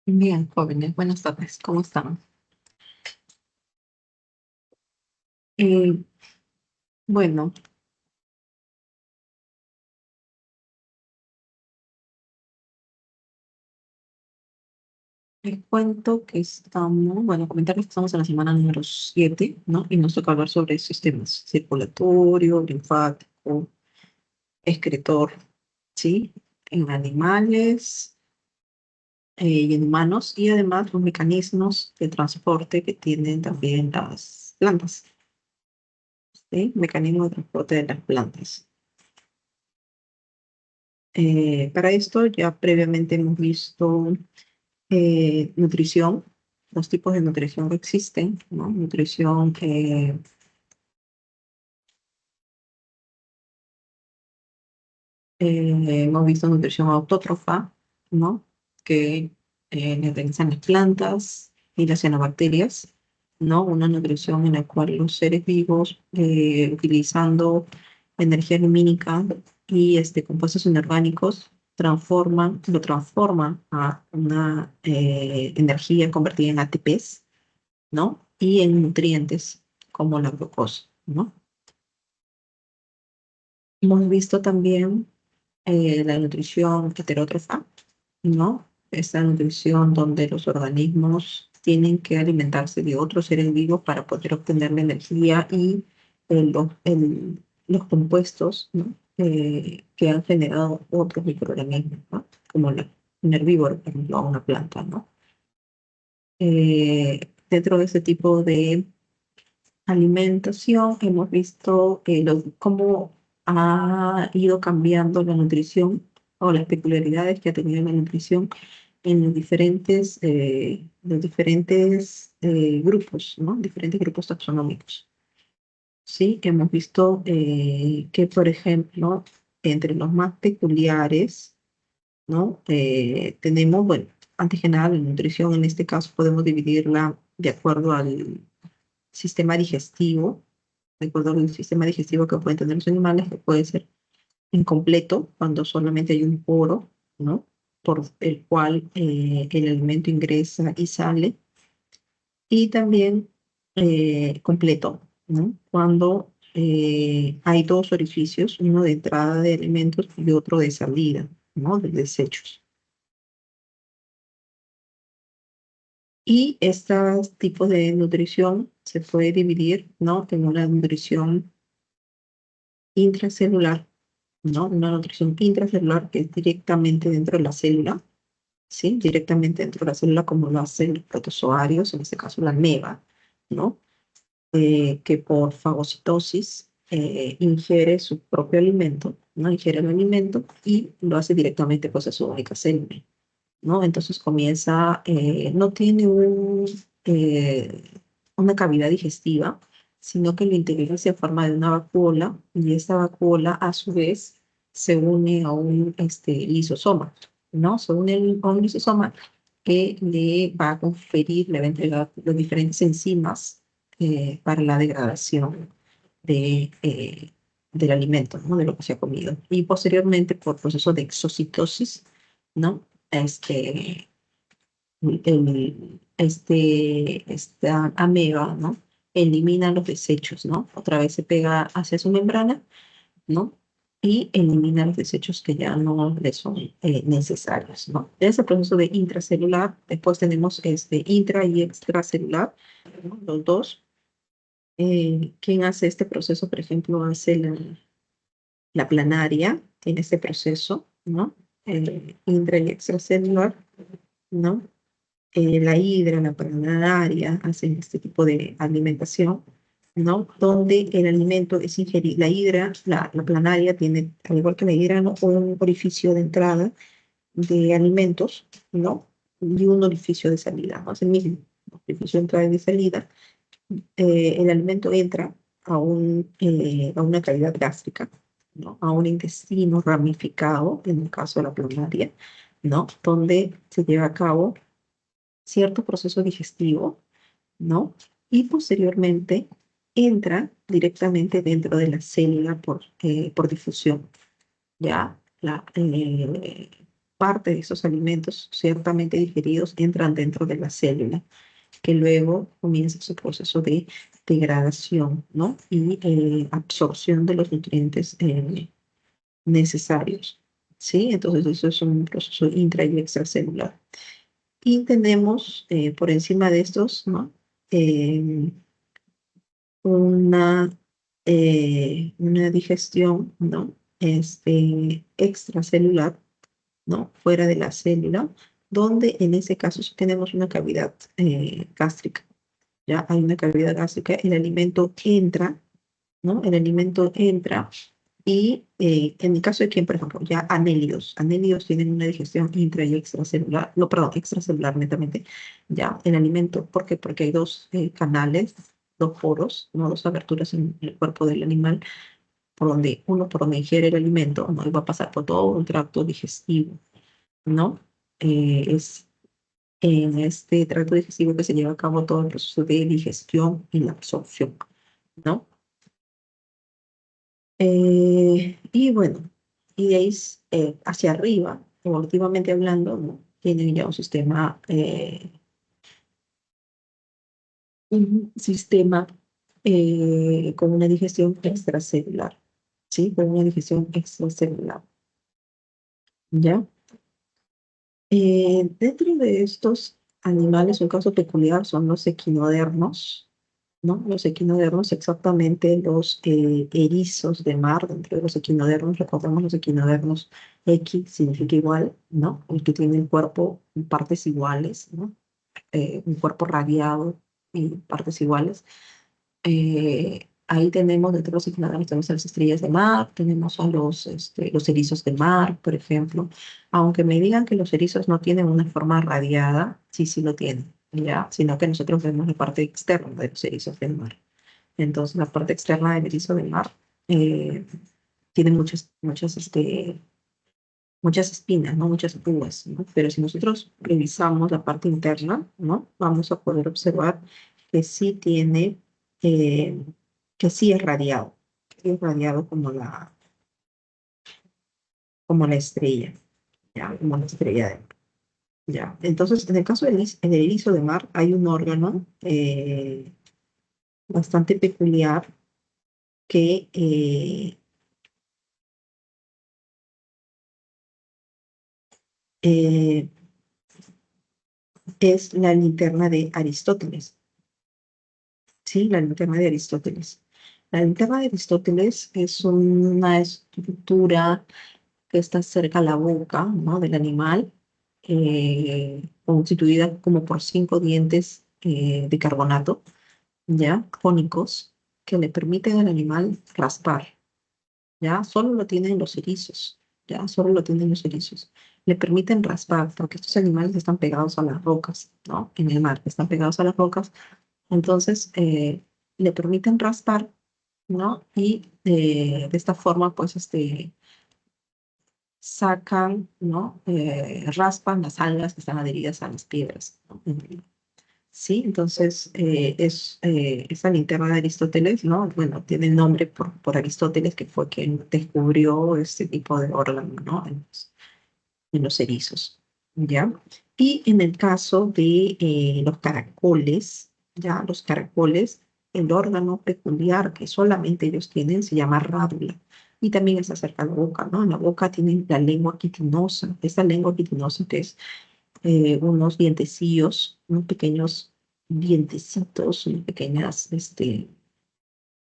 Bien, jóvenes, buenas tardes, ¿cómo están? Eh, bueno, les cuento que comentarles que estamos en la semana número 7, ¿no? Y nos toca hablar sobre sistemas circulatorio, linfático, excretor, ¿sí? En animales y en humanos, y además los mecanismos de transporte que tienen también las plantas, ¿sí? Mecanismos de transporte de las plantas. Para esto ya previamente hemos visto nutrición, los tipos de nutrición que existen, ¿no? Nutrición, hemos visto nutrición autótrofa, ¿no? Que le realizan las plantas y las cianobacterias, ¿no? Una nutrición en la cual los seres vivos, utilizando energía lumínica y compuestos inorgánicos, lo transforman a una energía convertida en ATPs, ¿no? Y en nutrientes como la glucosa, ¿no? Hemos visto también la nutrición heterótrofa, ¿no? Esta nutrición donde los organismos tienen que alimentarse de otros seres vivos para poder obtener la energía y los compuestos, ¿no? Que han generado otros microorganismos, ¿no? Como un herbívoro, por ejemplo, o una planta, ¿no? Dentro de este tipo de alimentación, hemos visto cómo ha ido cambiando la nutrición o las peculiaridades que ha tenido la nutrición en los diferentes grupos, ¿no? Diferentes grupos taxonómicos. Sí, que hemos visto que, por ejemplo, entre los más peculiares, ¿no? Tenemos, bueno, antes que nada, la nutrición en este caso podemos dividirla de acuerdo al sistema digestivo, de acuerdo al sistema digestivo que pueden tener los animales, que puede ser incompleto cuando solamente hay un poro, ¿no? Por el cual el alimento ingresa y sale, y también completo, ¿no? Cuando hay dos orificios, uno de entrada de alimentos y otro de salida, ¿no? De desechos. Y estos tipos de nutrición se puede dividir, ¿no? En una nutrición intracelular, ¿no? Una nutrición intracelular que es directamente dentro de la célula, ¿sí? Directamente dentro de la célula, como lo hacen los protozoarios, en este caso la ameba, ¿no? Que por fagocitosis ingiere su propio alimento, ¿no? Ingiere el alimento y lo hace directamente pues a su única célula, ¿no? Entonces no tiene eh, una cavidad digestiva, sino que el interior se forma de una vacuola, y esta vacuola a su vez se une a un lisosoma, ¿no? Se une a un lisosoma que le va a conferir, le va a entregar los diferentes enzimas para la degradación del alimento, ¿no? De lo que se ha comido. Y posteriormente, por proceso de exocitosis, ¿no? Esta ameba, ¿no? Elimina los desechos, ¿no? Otra vez se pega hacia su membrana, ¿no? Y elimina los desechos que ya no le son necesarios, ¿no? Ese proceso de intracelular, después tenemos intra y extracelular, ¿no? Los dos. ¿Quién hace este proceso? Por ejemplo, hace la planaria, tiene este proceso, ¿no? Intra y extracelular, ¿no? La hidra, la planaria, hacen este tipo de alimentación, ¿no? Donde el alimento es ingerido. La planaria tiene, al igual que la hidra, ¿no? Un orificio de entrada de alimentos, ¿no? Y un orificio de salida, ¿no? Es el mismo orificio de entrada y de salida. El alimento entra a una cavidad gástrica, ¿no? A un intestino ramificado, en el caso de la planaria, ¿no? Donde se lleva a cabo cierto proceso digestivo, ¿no? Y posteriormente entra directamente dentro de la célula por difusión, ¿ya? parte de esos alimentos ciertamente digeridos entran dentro de la célula, que luego comienza su proceso de degradación, ¿no? Y absorción de los nutrientes necesarios, ¿sí? Entonces eso es un proceso intra y extracelular. Y tenemos por encima de estos, ¿no? Eh, una, una digestión, ¿no? Extracelular, ¿no? Fuera de la célula, donde en ese caso sí tenemos una cavidad gástrica. Ya hay una cavidad gástrica, el alimento entra, ¿no? El alimento entra y en el caso de quien, por ejemplo, ya anélidos tienen una digestión intra y extracelular, no, perdón, extracelular netamente, ya el alimento, ¿por qué? Porque hay dos canales, dos poros, ¿no? Dos aberturas en el cuerpo del animal, por donde ingiere el alimento, ¿no? Y va a pasar por todo un tracto digestivo, ¿no? Es en este tracto digestivo que se lleva a cabo todo el proceso de digestión y la absorción, ¿no? Y bueno, y de ahí hacia arriba, evolutivamente hablando, ¿no? Tienen ya un sistema con una digestión extracelular, ¿sí? Con una digestión extracelular, ¿ya? Dentro de estos animales, un caso peculiar son los equinodermos, ¿no? Los equinodermos, exactamente los erizos de mar, dentro de los equinodermos, recordemos los equinodermos, X significa igual, ¿no? El que tiene el cuerpo en partes iguales, ¿no? Un cuerpo radiado y partes iguales. Ahí tenemos dentro de los equinodermos, tenemos a las estrellas de mar, tenemos a los erizos de mar, por ejemplo. Aunque me digan que los erizos no tienen una forma radiada, sí, sí lo tienen, ¿ya? Sino que nosotros vemos la parte externa de los erizos del mar. Entonces, la parte externa del erizo del mar eh, tiene muchas espinas, ¿no? Muchas púas, ¿no? Pero si nosotros revisamos la parte interna, ¿no? Vamos a poder observar que sí tiene, eh, que sí es radiado como la estrella, ¿ya? Como la estrella de mar, ¿ya? Entonces, en el caso del erizo de mar, hay un órgano bastante peculiar que eh, es la linterna de Aristóteles. Sí, la linterna de Aristóteles. La linterna de Aristóteles es una estructura que está cerca a la boca, ¿no? Del animal, constituida como por 5 dientes de carbonato, ya, cónicos, que le permiten al animal raspar, ya, solo lo tienen los erizos, ya, solo lo tienen los erizos. Le permiten raspar, porque estos animales están pegados a las rocas, ¿no? En el mar, están pegados a las rocas, entonces le permiten raspar, ¿no? Y de esta forma, pues, sacan, ¿no? Raspan las algas que están adheridas a las piedras, ¿no? Sí, entonces esa linterna de Aristóteles, ¿no? Bueno, tiene el nombre por Aristóteles, que fue quien descubrió este tipo de órgano, ¿no? En los erizos, ¿ya? Y en el caso de los caracoles, ¿ya? Los caracoles, el órgano peculiar que solamente ellos tienen se llama rádula. Y también está cerca de la boca, ¿no? En la boca tienen la lengua quitinosa. Esta lengua quitinosa que es unos dientecillos, unos pequeños dientecitos, unas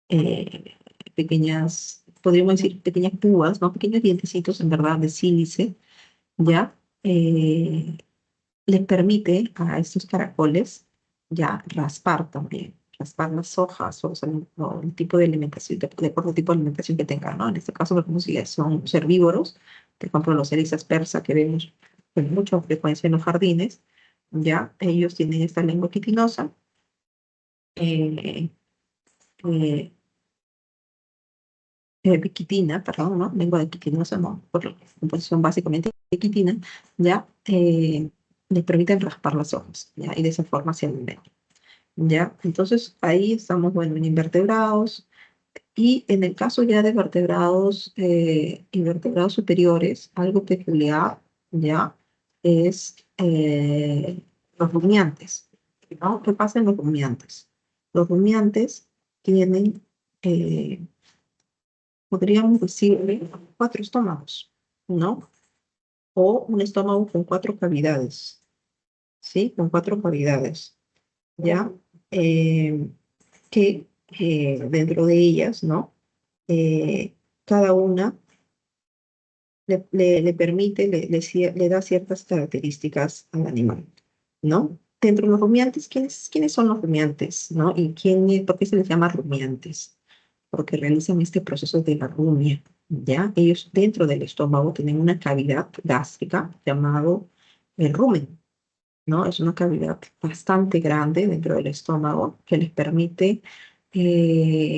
eh, podríamos decir, pequeñas púas, ¿no? Pequeños dientecitos, en verdad, de sílice, ¿ya? Les permite a estos caracoles ya raspar también, raspar las hojas o el tipo de alimentación, de acuerdo al tipo de alimentación que tengan, ¿no? En este caso, por ejemplo, si son herbívoros, por ejemplo, los erizas persa que vemos con mucha frecuencia en los jardines, ya ellos tienen esta lengua quitinosa, eh, eh, quitina, perdón, ¿no? Lengua de quitinosa, no, por la composición básicamente de quitina, ya les permiten raspar las hojas, ya, y de esa forma se alimentan. ¿Ya? Entonces ahí estamos, bueno, en invertebrados y en el caso ya de vertebrados, invertebrados superiores, algo peculiar, ¿ya? Es los rumiantes, ¿no? ¿Qué pasa en los rumiantes? Los rumiantes tienen, eh, podríamos decirle, cuatro estómagos, ¿no? O un estómago con cuatro cavidades, ¿sí? Con cuatro cavidades, ¿ya? Eh, que dentro de ellas, ¿no? Cada una le permite, le da ciertas características al animal, ¿no? Dentro de los rumiantes, ¿quiénes son los rumiantes, ¿no? ¿Y por qué se les llama rumiantes? Porque realizan este proceso de la rumia, ¿ya? Ellos dentro del estómago tienen una cavidad gástrica llamado el rumen, ¿no? Es una cavidad bastante grande dentro del estómago que les permite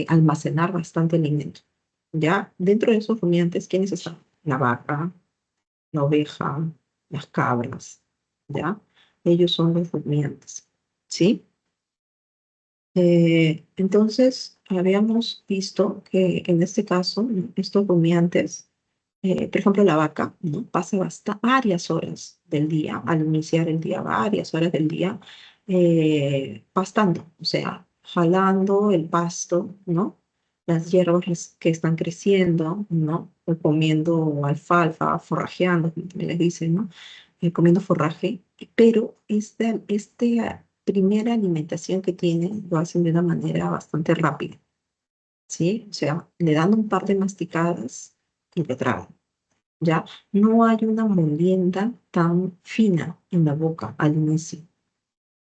almacenar bastante alimento, ¿ya? Dentro de esos rumiantes, ¿quiénes están? La vaca, la oveja, las cabras, ¿ya? Ellos son los rumiantes, ¿sí? Entonces, habíamos visto que en este caso, ¿no? Estos rumiantes, por ejemplo, la vaca, ¿no? Pasa varias horas del día, al iniciar el día, varias horas del día, pastando, o sea, jalando el pasto, ¿no? Las hierbas que están creciendo, ¿no? O comiendo alfalfa, forrajeando, como también les dicen, ¿no? Comiendo forraje, pero esta primera alimentación que tienen lo hacen de una manera bastante rápida, ¿sí? O sea, le dan un par de masticadas y le tragan. ¿Ya? No hay una molienda tan fina en la boca al inicio,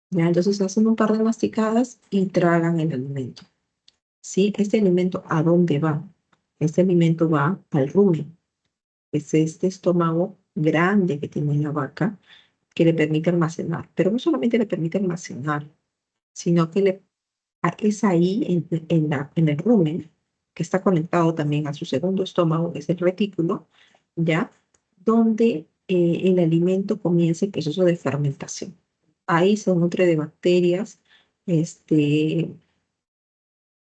¿ya? Entonces hacen un par de masticadas y tragan el alimento, ¿sí? Este alimento, ¿a dónde va? Este alimento va al rumen, es este estómago grande que tiene la vaca que le permite almacenar, pero no solamente le permite almacenar, sino que es ahí en el rumen, que está conectado también a su segundo estómago, que es el retículo, ¿ya? Donde el alimento comienza el proceso de fermentación. Ahí se nutre de bacterias este,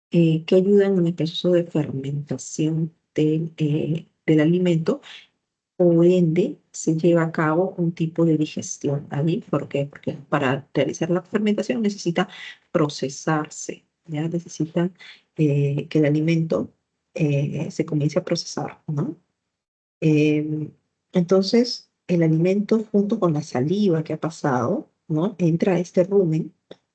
que ayudan en el proceso de fermentación del alimento, o ende se lleva a cabo un tipo de digestión allí. ¿Por qué? Porque para realizar la fermentación necesita procesarse, ¿ya? Necesita que el alimento se comience a procesar, ¿no? Eh, entonces, el alimento junto con la saliva que ha pasado, ¿no? Entra a este rumen,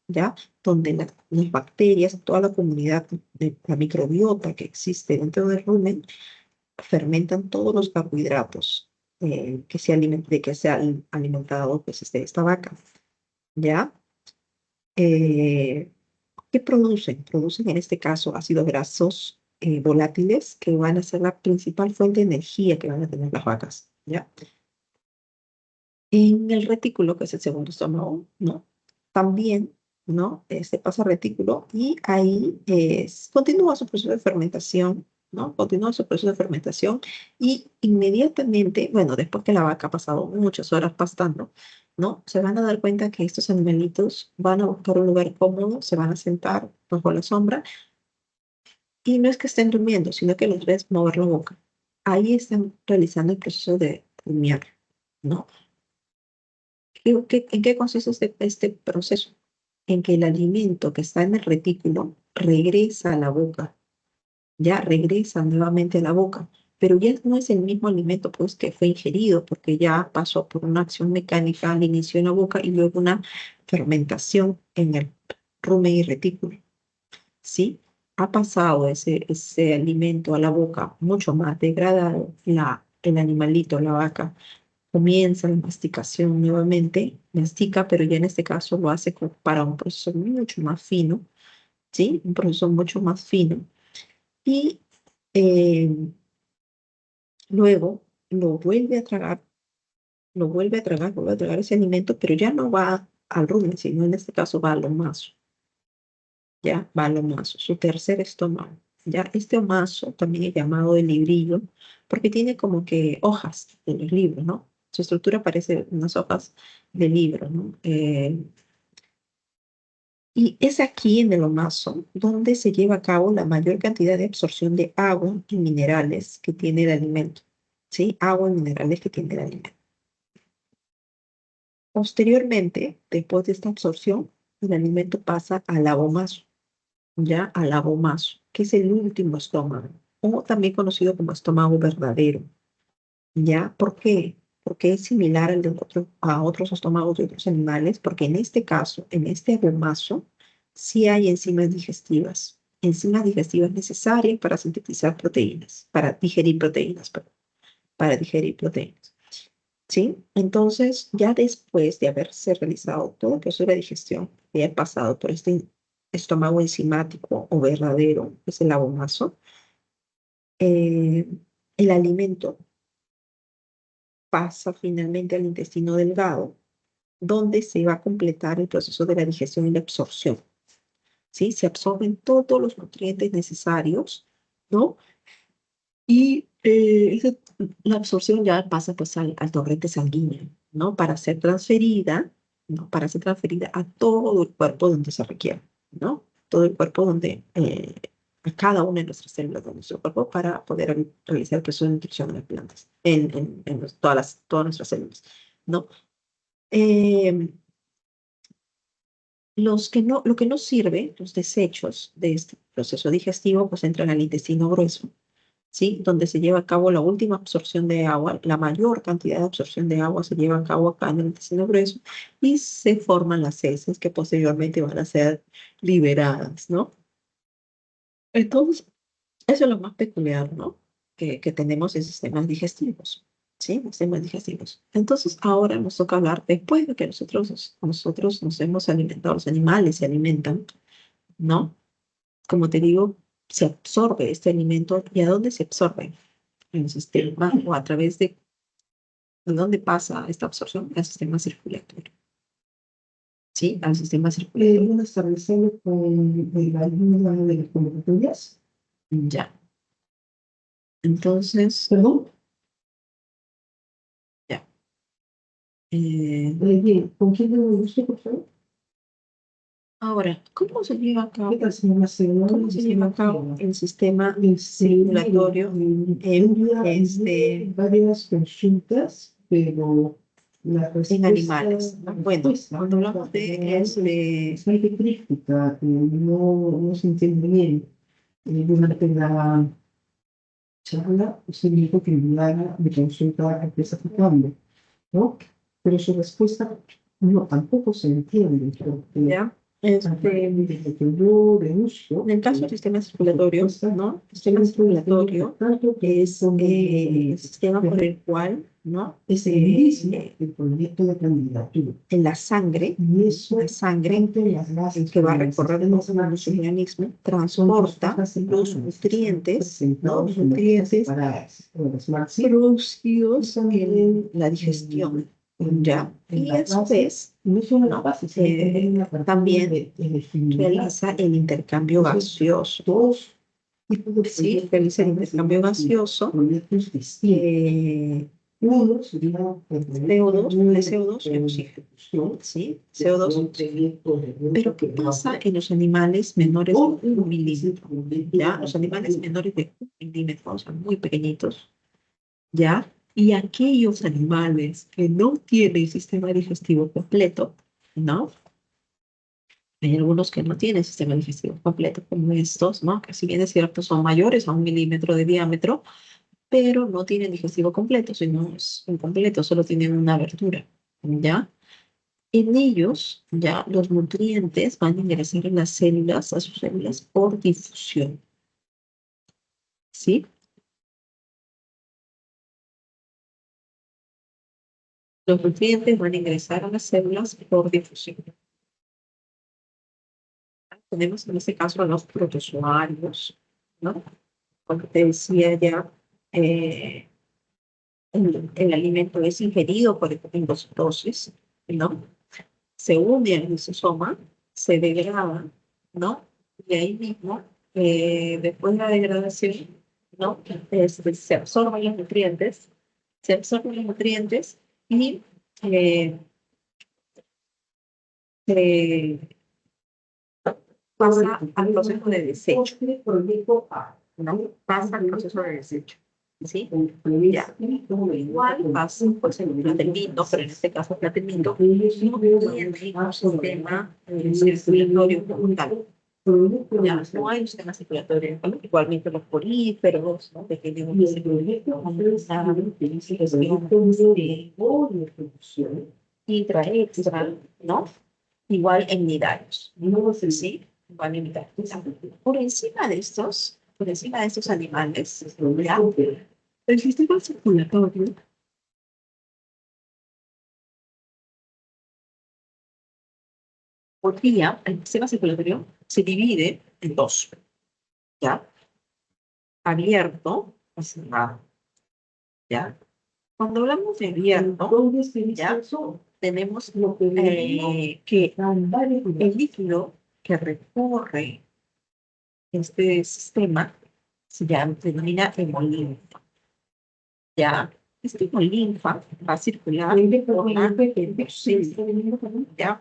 ¿ya? Donde las bacterias, toda la comunidad de la microbiota que existe dentro del rumen, fermentan todos los carbohidratos de que se ha alimentado pues, esta vaca, ¿ya? Eh, ¿Qué producen? Producen en este caso ácidos grasos volátiles que van a ser la principal fuente de energía que van a tener las vacas, ¿ya? En el retículo, que es el segundo estómago, ¿no? También, ¿no? Se pasa al retículo y ahí continúa su proceso de fermentación, ¿no? Continúa su proceso de fermentación y inmediatamente, bueno, después que la vaca ha pasado muchas horas pastando, ¿no? Se van a dar cuenta que estos animalitos van a buscar un lugar cómodo, se van a sentar bajo la sombra y no es que estén durmiendo, sino que los ves mover la boca. Ahí están realizando el proceso de rumiar, ¿no? En qué consiste este proceso? En que el alimento que está en el retículo regresa a la boca, ya regresa nuevamente a la boca, pero ya no es el mismo alimento pues que fue ingerido, porque ya pasó por una acción mecánica al inicio en la boca y luego una fermentación en el rumen y retículo, ¿sí? Ha pasado ese alimento a la boca mucho más degradado, el animalito, la vaca comienza la masticación nuevamente, mastica, pero ya en este caso lo hace para un proceso mucho más fino, ¿sí? Un proceso mucho más fino. Y eh, luego lo vuelve a tragar, vuelve a tragar ese alimento, pero ya no va al rumen, sino en este caso va al omazo, ya va al omazo, su tercer estómago. Ya este omazo también es llamado el librillo, porque tiene como que hojas de los libros, ¿no? Su estructura parece unas hojas de libro, ¿no? Y es aquí en el omaso donde se lleva a cabo la mayor cantidad de absorción de agua y minerales que tiene el alimento. ¿Sí? Agua y minerales que tiene el alimento. Posteriormente, después de esta absorción, el alimento pasa al abomazo, ya al abomazo, que es el último estómago, o también conocido como estómago verdadero. ¿Ya? ¿Por qué? Porque es similar a otros estómagos de otros animales, porque en este caso, en este abomazo, sí hay enzimas digestivas necesarias para sintetizar proteínas, perdón, para digerir proteínas. ¿Sí? Entonces, ya después de haberse realizado todo el proceso de digestión, de haber pasado por este estómago enzimático o verdadero, que es el abomazo, eh, el alimento pasa finalmente al intestino delgado, donde se va a completar el proceso de la digestión y la absorción. ¿Sí? Se absorben todos los nutrientes necesarios, ¿no? Y la absorción ya pasa pues al torrente sanguíneo, ¿no? Para ser transferida, ¿no? Para ser transferida a todo el cuerpo donde se requiere, ¿no? Todo el cuerpo donde, a cada una de nuestras células de nuestro cuerpo para poder realizar el proceso de nutrición en las plantas, todas nuestras células, ¿no? Eh, lo que no sirve, los desechos de este proceso digestivo, pues entran al intestino grueso, ¿sí? Donde se lleva a cabo la última absorción de agua, la mayor cantidad de absorción de agua se lleva a cabo acá en el intestino grueso y se forman las heces que posteriormente van a ser liberadas, ¿no? Entonces, eso es lo más peculiar, ¿no? Que tenemos en sistemas digestivos, ¿sí? Sistemas digestivos. Entonces, ahora nos toca hablar, después de que nosotros nos hemos alimentado, los animales se alimentan, ¿no? Como te digo, se absorbe este alimento. ¿Y a dónde se absorbe? En el sistema o a través de dónde pasa esta absorción al sistema circulatorio. ¿Sí? Al sistema circulatorio. ¿Puedo establecerlo con la ayuda de las convocatorias? Ya. Entonces, ¿Perdón? ya. Bien, ¿con quién tengo el gusto, por favor? Ahora, ¿cómo se lleva a ¿Qué cabo? tal, señora Segura? ¿Cómo se lleva a cabo el sistema circulatorio Varias consultas, pero la en respuesta, animales? la Bueno, respuesta cuando hablamos de es muy críptica, no se entiende bien. Durante la charla, usted me dijo que me consulta especificando, ¿no? Pero su respuesta no, tampoco se entiende, porque ¿ya? desde que yo deduzco, En el caso del sistema circulatorio, ¿no? El sistema circulatorio es el sistema por el cual, ¿no? es el mismo el proyecto de candidatura. En la sangre, Y eso, la sangre que va a recorrer todo nuestro organismo, transporta los nutrientes, ¿no? Los nutrientes producidos en la digestión, ¿ya? Y a su vez, ¿no? También realiza el intercambio gaseoso. Sí, realiza el intercambio gaseoso. CO2, de CO2 y oxígeno. ¿Sí? CO2 y oxígeno. Pero ¿qué pasa en los animales menores de 1 milímetro? ¿Ya? Los animales menores de 1 milímetro, o sea, muy pequeñitos, ¿ya? Y aquellos animales que no tienen sistema digestivo completo, ¿no? Hay algunos que no tienen sistema digestivo completo, como estos, ¿no? Que si bien es cierto, son mayores a 1 milímetro de diámetro, pero no tienen digestivo completo, sino es incompleto, solo tienen una abertura, ¿ya? En ellos, ya, los nutrientes van a ingresar en las células, a sus células, por difusión, ¿sí? Los nutrientes van a ingresar a las células por difusión. Tenemos en este caso a los protozoarios, ¿no? Como te decía ya, eh, el alimento es ingerido por endocitosis, ¿no? Se une al lisosoma, se degrada, ¿no? Y ahí mismo, después de la degradación, ¿no? Se absorben los nutrientes, se absorben los nutrientes y eh, se pasa al proceso de desecho, ¿no? Pasa al proceso de desecho. ¿sí? Ya. Igual pasa, pues, el platinito, pero en este caso platinito, no tiene un sistema circulatorio como tal. Ya, no hay un sistema circulatorio. Igualmente los poríferos, ¿no? Que tienen un intra, extra, ¿no? Igual en nidarios, ¿sí? Igual en nidarios. Por encima de estos animales, ¿ya? El sistema circulatorio por día, el sistema circulatorio se divide en dos, ¿ya? Abierto o cerrado, ¿ya? Cuando hablamos de abierto, ¿ya? Tenemos que el líquido que recorre este sistema se denomina hemolinfa, ¿ya? Este hemolinfa va a circular por la hemocele, ¿ya?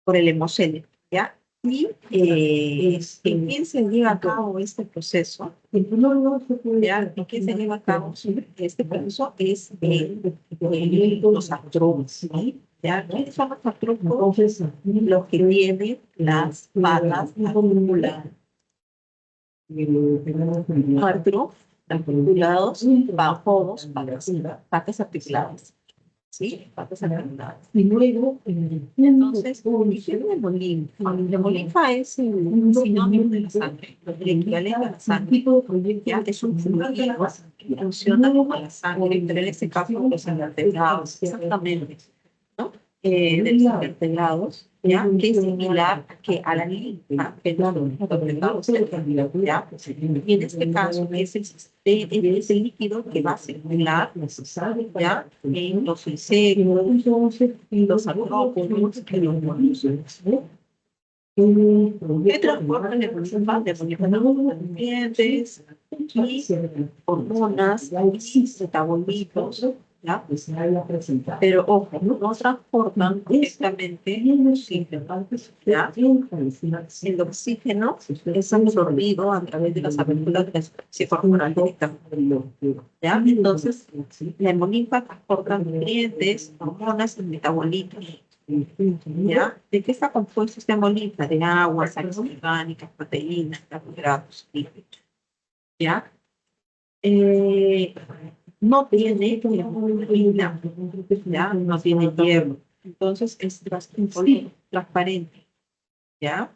Por el hemocele, ¿ya? Y ¿en quién se lleva a cabo este proceso? ¿Ya? ¿En quién se lleva a cabo este proceso? Es los artrópodos, ¿sí? ¿Ya? ¿Quiénes son los artrópodos? Los que tienen las patas articuladas. Articulados bajo patas articuladas. ¿Sí? Patas articuladas. Y luego, entonces, la hemolinfa. La hemolinfa es el sinónimo de la sangre, el equivalente a la sangre. Ya es un fluido que funciona como la sangre, pero en este caso los invertebrados, exactamente, ¿no? De los invertebrados, ¿ya? Que es similar a la linfa, que es los invertebrados, ¿ya? Y en este caso es el líquido que va a circular, ¿ya? En los insectos, los artrópodos, en los moluscos. ¿Qué transportan el principal de nutrientes y hormonas y metabolitos? ¿Ya? Pero ojo, no transportan directamente el oxígeno, ¿ya? El oxígeno es absorbido a través de las aberturas de la superficie corporal directamente, ¿ya? Entonces, la hemolinfa transporta nutrientes, hormonas y metabolitos. ¿Ya? ¿De qué está compuesto este hemolinfa? De agua, sales orgánicas, proteínas, carbohidratos, lípidos. ¿Ya? No tiene hemoglobina, ¿ya? No tiene hierro. Entonces es transparente, ¿ya?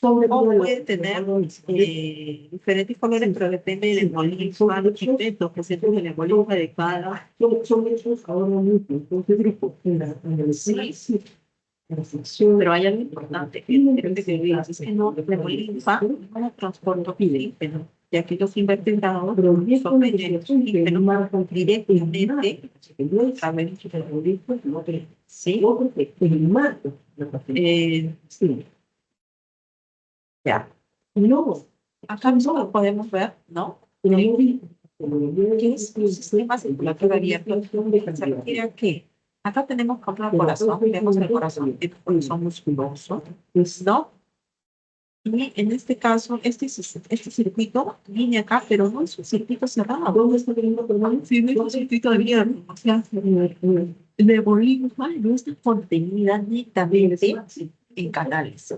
O puede tener diferentes colores, pero depende del hemolinfa, los pigmentos que se tiene en el hemolinfa de cada grupo. Sí. Pero hay algo importante que es que no, la hemolinfa no transporta oxígeno, ya que los invertebrados absorben el oxígeno directamente a través del hemolinfa. ¿Sí? Sí. Ya. No, acá nosotros podemos ver, ¿no? ¿Qué es un sistema circulatorio abierto? Se refiere a que acá tenemos como el corazón, vemos el corazón, el corazón musculoso, ¿no? Y en este caso, este circuito viene acá, pero no es un circuito cerrado. ¿Dónde está teniendo problema? Sí, no es un circuito abierto. O sea, la hemolinfa no está contenida netamente en canales.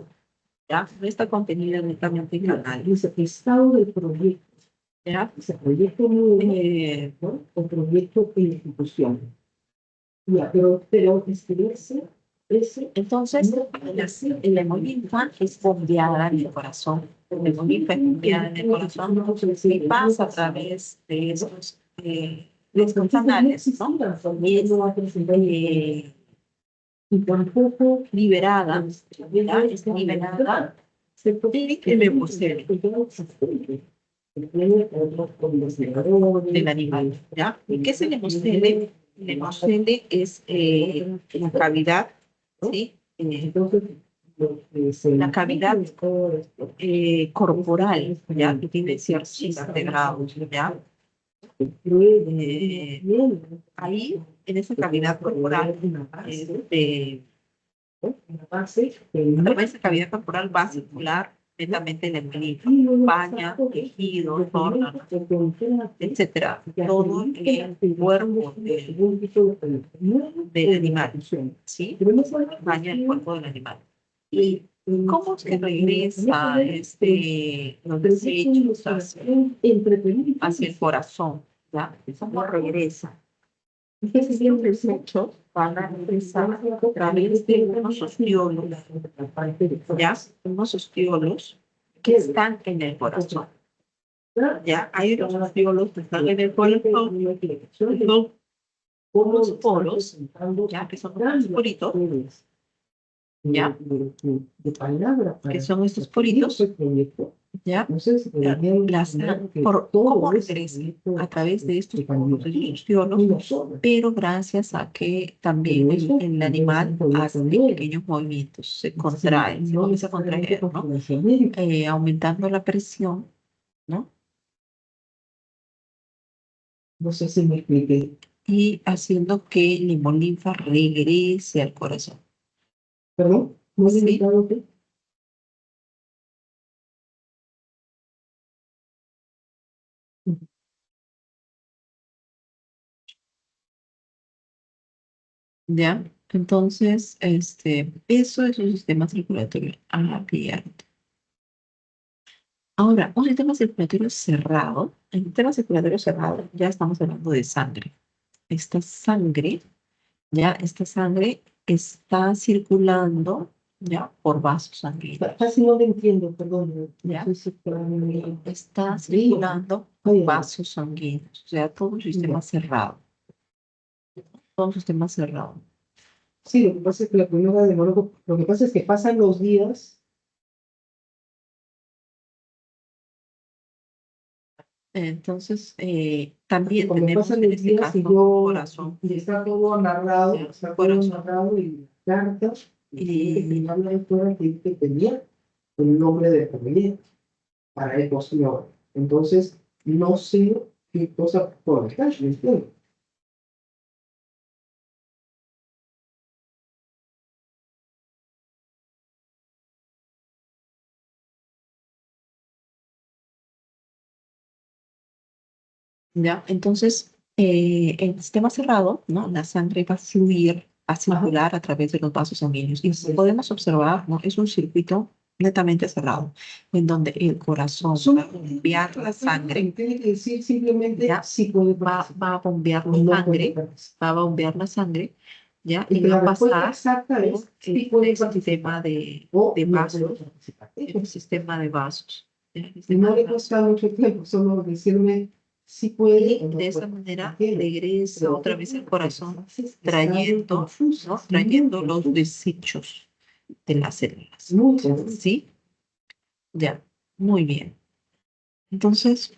¿Ya? No está contenida netamente en canales. El estado del proyecto. ¿Ya? Ese proyecto ¿no? O proyecto en ejecución. Ya, pero entonces, la hemolinfa es bombeada en el corazón. La hemolinfa es bombeada en el corazón y pasa a través de estos canales, ¿no? Y tampoco liberada, ¿ya? Es liberada del hemocele del animal, ¿ya? ¿Y qué es el hemocele? El hemocele es la cavidad, ¿sí? La cavidad corporal, ¿ya? Que tiene ciertos invertebrados, ¿ya? Ahí, en esa cavidad corporal, esa cavidad corporal va a circular netamente la linfa, tejidos, órganos, etcétera. Todo el cuerpo del animal, ¿sí? Baña el cuerpo del animal. ¿Y cómo es que regresa los desechos hacia el corazón? ¿Ya? ¿Cómo regresa? Estos desechos van a regresar a través de unos ostiolos, ¿ya? Unos ostiolos que están en el corazón. Ya hay unos ostiolos que están en el corazón, que son unos poros, ya que son unos poritos, ya que son estos poritos, ya ¿cómo regresa? A través de estos poros, de estos ostiolos, pero gracias a que también el animal hace pequeños movimientos, se contrae, se comienza a contraer, ¿no? Aumentando la presión, ¿no? No sé si me expliqué. Y haciendo que el hemolinfa regrese al corazón. ¿Perdón? ¿No Sí. limitado qué? ¿Ya? Entonces, eso es un sistema circulatorio abierto. Ahora, un sistema circulatorio cerrado, en un sistema circulatorio cerrado ya estamos hablando de sangre. Esta sangre está circulando ya por vasos sanguíneos. Casi no le entiendo, perdón. ¿Ya? No sé si Está circulando por vasos sanguíneos, o sea, todo un sistema cerrado. Todo un sistema cerrado. Sí, lo que pasa es que la primera demoró. Lo que pasa es que pasan los días. Entonces, también Como tenemos pasan en los este días caso y yo, corazón. y está todo amarrado, Ya, está todo corazón. amarrado y cartas. Y- Y que habla de fuera que tenía el nombre de familia para el postio. Entonces, no sé qué cosa por acá, ¿me entiendes? ¿Ya? Entonces, el sistema cerrado, ¿no? La sangre va a fluir, va a circular a través de los vasos sanguíneos. Y podemos observar, ¿no? Es un circuito netamente cerrado, en donde el corazón va a bombear la sangre. Tiene que decir simplemente ¿Ya? si puede Va a bombear o la no sangre, puede. va a bombear la sangre, ¿ya? Y Y que va la a respuesta pasar exacta por es si puede el sistema de o no vasos, puede participar. el sistema de vasos. El Y sistema no de le vasos. cuesta mucho tiempo, solo decirme si puede o Y no de esa puede. manera ¿Entiendes? regresa otra vez el corazón, Está trayendo, confuso, ¿no? Trayendo los desechos de las células. mucho. ¿Sí? Ya, muy bien. Entonces,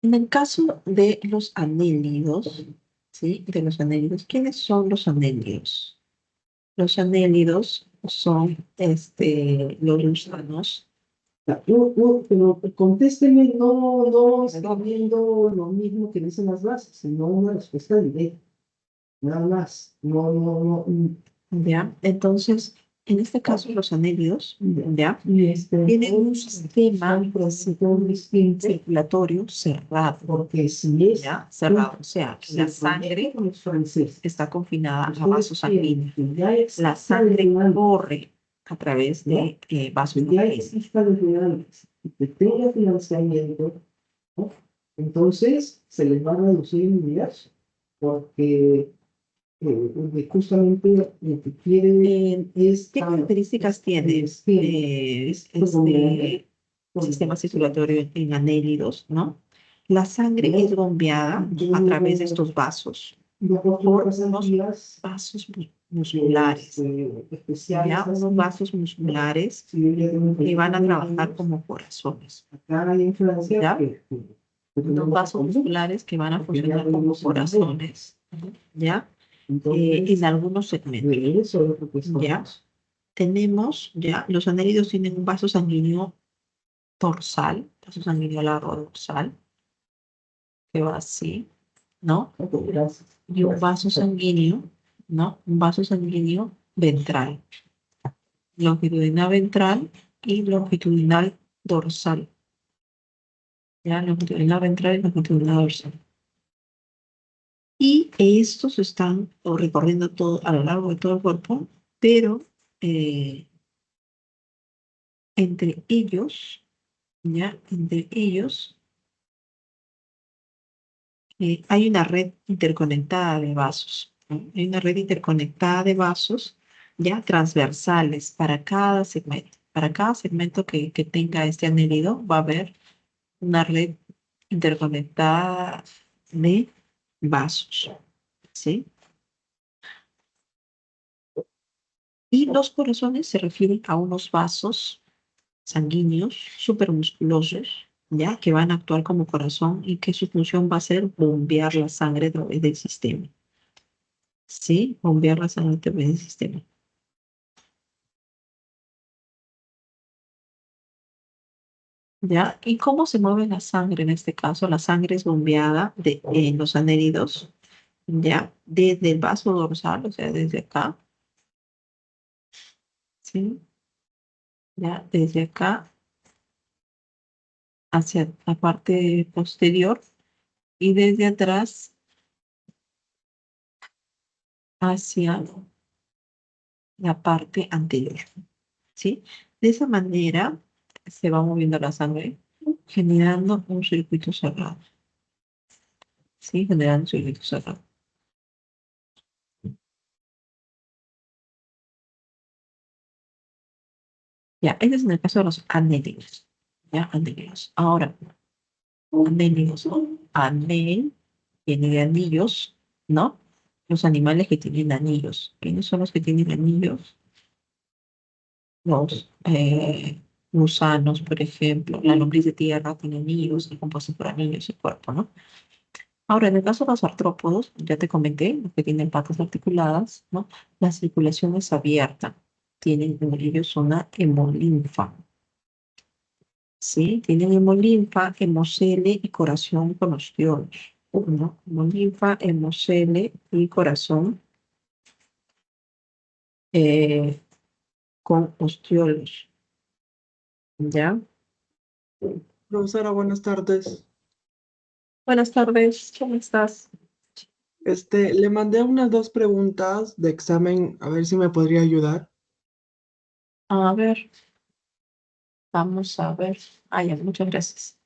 en el caso de los anélidos, ¿sí? De los anélidos, ¿quiénes son los anélidos? Los anélidos son los gusanos. Pero contésteme no escribiendo lo mismo que dicen las bases, sino una respuesta directa. Nada más. ¿Ya? Entonces, en este caso, los anélidos, ¿ya? Y Tienen un sistema circulatorio cerrado, porque si es ¿ya? Cerrado. O sea, la sangre está confinada a vasos sanguíneos. La sangre corre a través de vasos ya sanguíneos. exista desde antes y que tenga financiamiento, ¿no? Entonces se les va a reducir el universo, porque justamente lo que quiere es... ¿Qué características tiene sistema circulatorio en anélidos, ¿no? La sangre es bombeada a través de estos vasos por unos vasos musculares, ya unos vasos musculares que van a trabajar como corazones. Acá hay en Francia ¿Ya? que Unos vasos musculares que van a funcionar como corazones, ¿ya? En algunos segmentos, ¿ya? Tenemos, ¿ya? Los anélidos tienen un vaso sanguíneo dorsal, vaso sanguíneo largo dorsal, que va así, ¿no? Y un vaso sanguíneo, ¿no? Un vaso sanguíneo ventral. longitudinal ventral y longitudinal dorsal. Ya, longitudinal ventral y longitudinal dorsal. Y estos están recorriendo todo a lo largo de todo el cuerpo, pero entre ellos, ya, entre ellos hay una red interconectada de vasos, ¿no? Hay una red interconectada de vasos ya transversales para cada segmento. Para cada segmento que tenga este anhílido va a haber una red interconectada de vasos, ¿sí? Y los corazones se refieren a unos vasos sanguíneos supermusculosos, ¿ya? Que van a actuar como corazón y que su función va a ser bombear la sangre a través del sistema. ¿Sí? Bombear la sangre a través del sistema. ¿Ya? ¿Y cómo se mueve la sangre en este caso? La sangre es bombeada en los anéridos, ¿ya? Desde el vaso dorsal, o sea, desde acá, ¿sí? ¿Ya? Desde acá hacia la parte posterior y desde atrás hacia la parte anterior, ¿sí? De esa manera se va moviendo la sangre, generando un circuito cerrado, ¿sí? Generando un circuito cerrado. Ya, ese es en el caso de los anélicos, ¿ya? Anélicos. Ahora, anélicos, ¿no? Anel tiene de anillos, ¿no? Los animales que tienen anillos. ¿Quiénes son los que tienen anillos? Los gusanos, por ejemplo. La lombriz de tierra tiene anillos, es compuesto por anillos el cuerpo, ¿no? Ahora, en el caso de los artrópodos, ya te comenté, los que tienen patas articuladas, ¿no? La circulación es abierta. Tienen en ellos una hemolinfa, ¿sí? Tienen hemolinfa, hemocele y corazón con ostiones, ¿no? Hemolinfa, hemocele y corazón eh, con ostiolos, ¿ya? Profesora, buenas tardes. Buenas tardes, ¿cómo estás? Le mandé unas dos preguntas de examen, a ver si me podría ayudar. A ver, vamos a ver. Ah, ya, muchas gracias.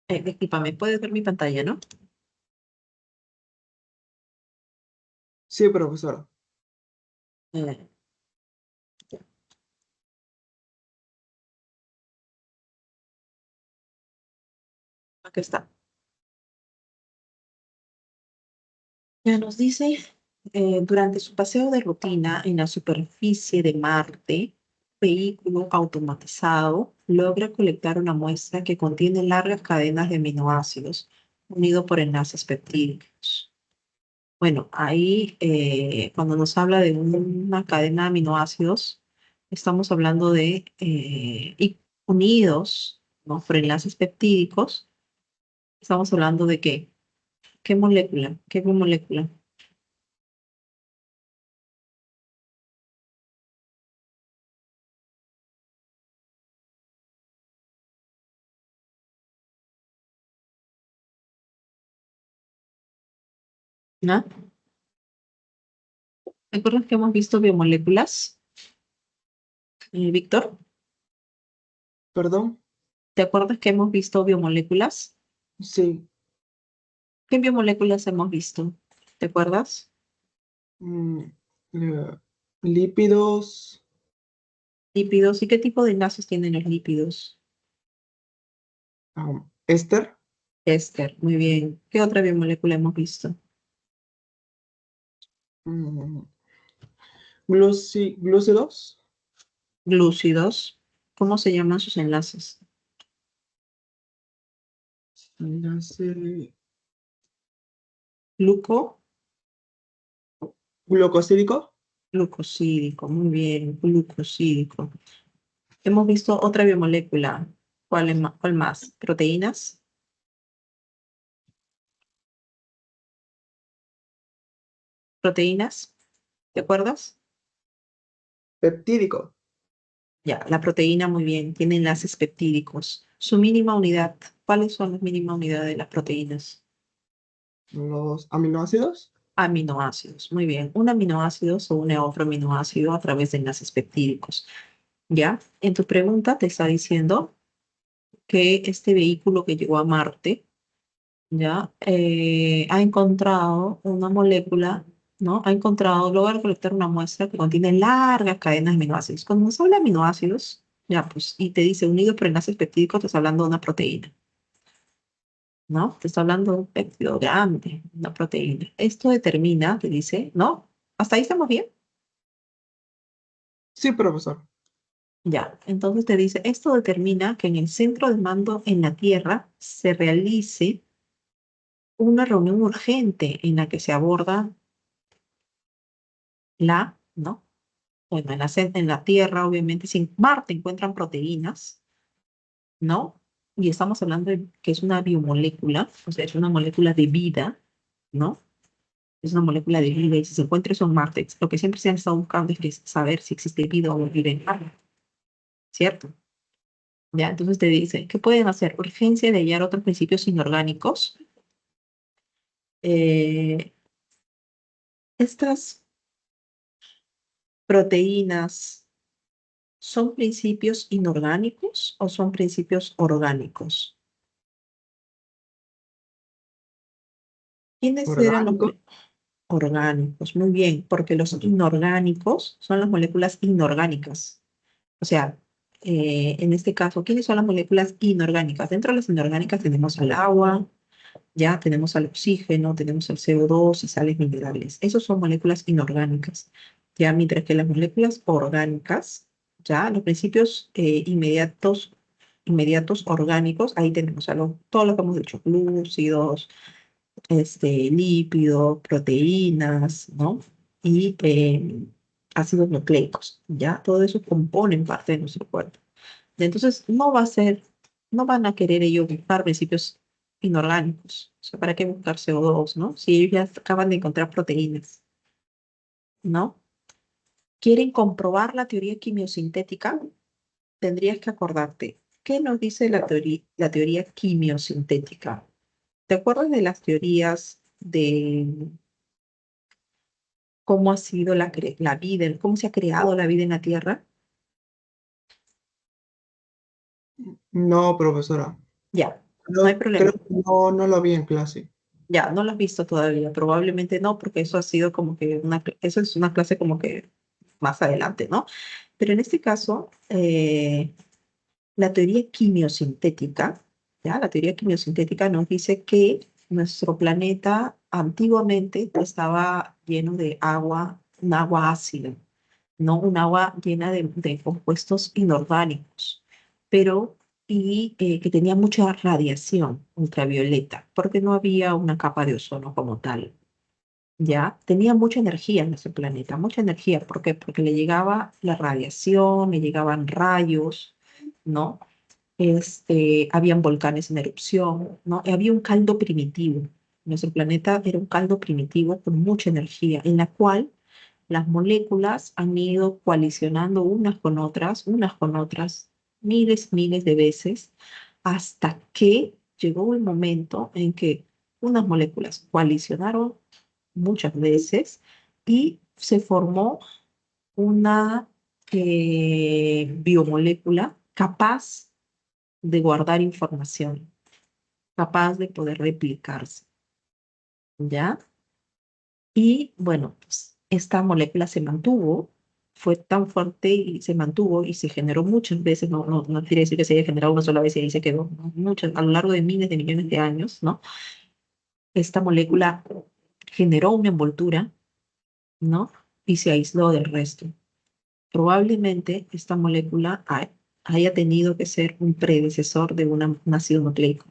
Discúlpame, ¿puedes ver mi pantalla, no? Sí, profesora. Eh, Aquí está. Ya nos dice, durante su paseo de rutina en la superficie de Marte, un vehículo automatizado logra colectar una muestra que contiene largas cadenas de aminoácidos unidos por enlaces peptídicos. Bueno, ahí cuando nos habla de una cadena de aminoácidos, estamos hablando de y unidos, ¿no? Por enlaces peptídicos, estamos hablando de qué. ¿Qué molécula? ¿Qué molécula? ¿No? ¿Te acuerdas que hemos visto biomoléculas, Víctor? ¿Perdón? ¿Te acuerdas que hemos visto biomoléculas? Sí. ¿Qué biomoléculas hemos visto? ¿Te acuerdas? Mm, lípidos, Lípidos. ¿Y qué tipo de enlaces tienen los lípidos? éster, Éster, muy bien. ¿Qué otra biomolécula hemos visto? mm, glúcidos, Glúcidos. ¿Cómo se llaman sus enlaces? enlace Gluco, glucosídico, glucosídico, muy bien, glucosídico. Hemos visto otra biomolécula. ¿Cuál más? ¿Proteínas? ¿Proteínas? ¿Te acuerdas? peptídico, Ya, la proteína, muy bien, tiene enlaces peptídicos. Su mínima unidad, ¿cuáles son las mínimas unidades de las proteínas? los aminoácidos. Aminoácidos, muy bien. Un aminoácido se une a otro aminoácido a través de enlaces peptídicos. ¿Ya? En tu pregunta te está diciendo que este vehículo que llegó a Marte, ¿ya? Ha encontrado una molécula, ¿no? Ha encontrado, logra recolectar una muestra que contiene largas cadenas de aminoácidos. Cuando nos habla de aminoácidos, ya, pues, y te dice unido por enlaces peptídicos, te está hablando de una proteína, ¿no? Te está hablando de un péptido grande, una proteína. Esto determina, te dice, ¿no? ¿Hasta ahí estamos bien? Sí, profesor. Ya, entonces te dice, esto determina que en el centro de mando en la Tierra se realice una reunión urgente en la que se aborda ¿no? Bueno, en la Tierra, obviamente, si en Marte encuentran proteínas, ¿no? Y estamos hablando de que es una biomolécula, o sea, es una molécula de vida, ¿no? Es una molécula de vida y si se encuentra eso en Marte, lo que siempre se han estado buscando es saber si existe vida o vida en Marte, ¿cierto? Ya, entonces te dice, ¿qué pueden hacer? Urgencia de hallar otros principios inorgánicos. Eh, estas proteínas son principios inorgánicos o son principios orgánicos. ¿Quiénes eran los Orgánico. orgánicos? Muy bien, porque los inorgánicos son las moléculas inorgánicas. O sea, en este caso, ¿quiénes son las moléculas inorgánicas? Dentro de las inorgánicas tenemos al agua, ya tenemos al oxígeno, tenemos al CO2 y sales minerales. Esos son moléculas inorgánicas. Ya, mientras que las moléculas orgánicas, ya, los principios inmediatos orgánicos, ahí tenemos todo lo que hemos dicho, glúcidos, lípidos, proteínas, ¿no? Y ácidos nucleicos, ¿ya? Todo eso componen parte de nuestro cuerpo. Entonces, no van a querer ellos buscar principios inorgánicos. O sea, ¿para qué buscar CO2, no? Si ellos ya acaban de encontrar proteínas, ¿no? ¿Quieren comprobar la teoría quimiosintética? Tendrías que acordarte. ¿Qué nos dice la teoría quimiosintética? ¿Te acuerdas de las teorías de cómo ha sido la vida, cómo se ha creado la vida en la Tierra? No, profesora. Ya, no hay Creo problema. que no lo vi en clase. Ya, no lo has visto todavía, probablemente no, porque eso ha sido como que eso es una clase como que más adelante, ¿no? Pero en este caso, la teoría quimiosintética, ¿ya? La teoría quimiosintética nos dice que nuestro planeta antiguamente estaba lleno de agua, un agua ácida, ¿no? Un agua llena de compuestos inorgánicos, pero que tenía mucha radiación ultravioleta, porque no había una capa de ozono como tal, ¿ya? Tenía mucha energía en nuestro planeta, mucha energía, ¿por qué? Porque le llegaba la radiación, le llegaban rayos, ¿no? Habían volcanes en erupción, ¿no? Y había un caldo primitivo. Nuestro planeta era un caldo primitivo con mucha energía, en la cual las moléculas han ido coalicionando unas con otras, miles de veces, hasta que llegó el momento en que unas moléculas coalicionaron muchas veces y se formó una biomolécula capaz de guardar información, capaz de poder replicarse, ¿ya? Y bueno, pues esta molécula se mantuvo, fue tan fuerte y se mantuvo y se generó muchas veces, no quiere decir que se haya generado una sola vez y ahí se quedó, ¿no? Muchas, a lo largo de miles de millones de años, ¿no? Esta molécula generó una envoltura, ¿no? Y se aisló del resto. Probablemente esta molécula haya tenido que ser un predecesor de un ácido nucleico,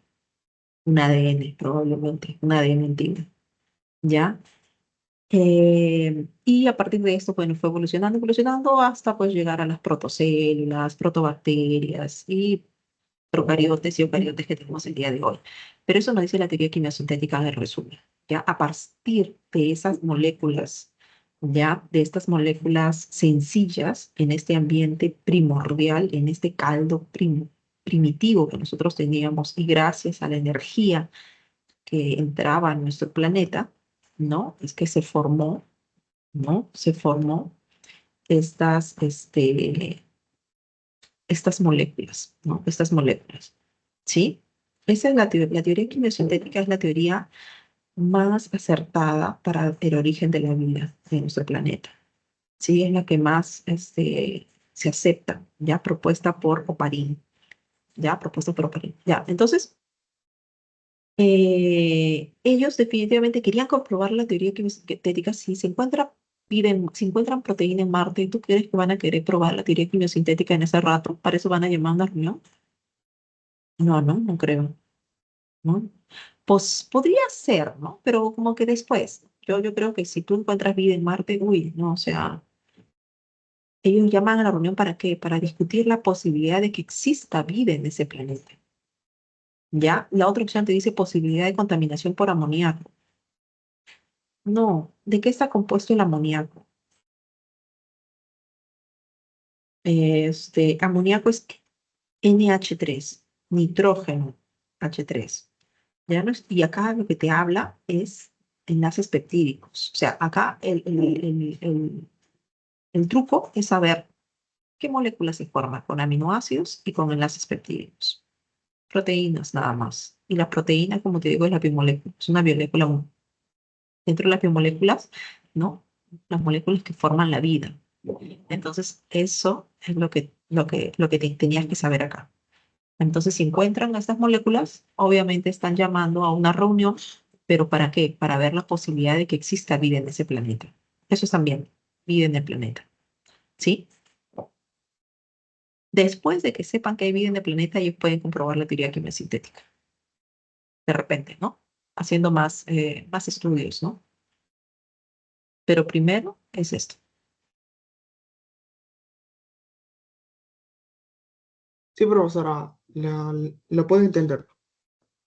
un ADN, probablemente, un ADN antiguo, ¿ya? Y a partir de esto, bueno, fue evolucionando, evolucionando hasta pues llegar a las protocélulas, protobacterias y procariotes y eucariotes que tenemos el día de hoy. Pero eso no dice la teoría quimiosintética en resumen. Ya a partir de esas moléculas, ya de estas moléculas sencillas en este ambiente primordial, en este caldo primitivo que nosotros teníamos y gracias a la energía que entraba a nuestro planeta, ¿no? Es que se formó, ¿no? Se formó estas, estas moléculas, ¿no? Estas moléculas, ¿sí? Esa es la teoría quimiosintética es la teoría más acertada para el origen de la vida en nuestro planeta, ¿sí? Es la que más se acepta, ya propuesta por Oparin, ya propuesta por Oparin, ya. Entonces, ellos definitivamente querían comprobar la teoría quimiosintética. Si se encuentra si encuentran proteína en Marte, ¿tú crees que van a querer probar la teoría quimiosintética en ese rato? ¿Para eso van a llamar a una reunión? No creo, ¿no? Pues podría ser, ¿no? Pero como que después. Yo creo que si tú encuentras vida en Marte, uy, no, o sea, ellos llaman a la reunión ¿para qué? Para discutir la posibilidad de que exista vida en ese planeta. ¿Ya? La otra opción te dice posibilidad de contaminación por amoníaco. No, ¿de qué está compuesto el amoníaco? Amoníaco es NH3, nitrógeno H3. ¿Ya? Y acá lo que te habla es enlaces peptídicos. O sea, acá el truco es saber qué moléculas se forman con aminoácidos y con enlaces peptídicos. Proteínas nada más. Y la proteína, como te digo, es la biomolécula. Es una biomolécula. Dentro de las biomoléculas, ¿no? Las moléculas que forman la vida. Entonces, eso es lo que tenías que saber acá. Entonces, si encuentran estas moléculas, obviamente están llamando a una reunión, pero ¿para qué? Para ver la posibilidad de que exista vida en ese planeta. Eso es también vida en el planeta, ¿sí? Después de que sepan que hay vida en el planeta, ellos pueden comprobar la teoría quimiosintética. De repente, ¿no? Haciendo más estudios, ¿no? Pero primero es esto. Sí, profesora, la puedo entender.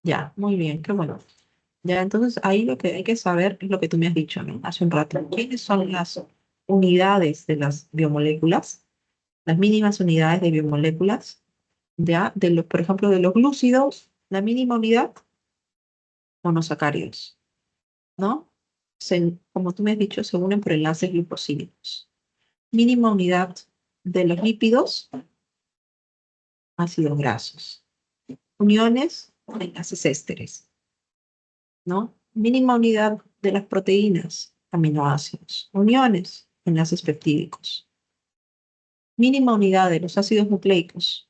Ya, muy bien, qué bueno. Ya, entonces ahí lo que hay que saber es lo que tú me has dicho, ¿no? Hace un rato. ¿Quiénes son las unidades de las biomoléculas? Las mínimas unidades de biomoléculas, ya, por ejemplo, de los glúcidos, la mínima unidad, monosacáridos, ¿no? Como tú me has dicho, se unen por enlaces gliposídicos. Mínima unidad de los lípidos, ácidos grasos. Uniones, enlaces ésteres, ¿no? Mínima unidad de las proteínas, aminoácidos. Uniones, enlaces peptídicos. Mínima unidad de los ácidos nucleicos,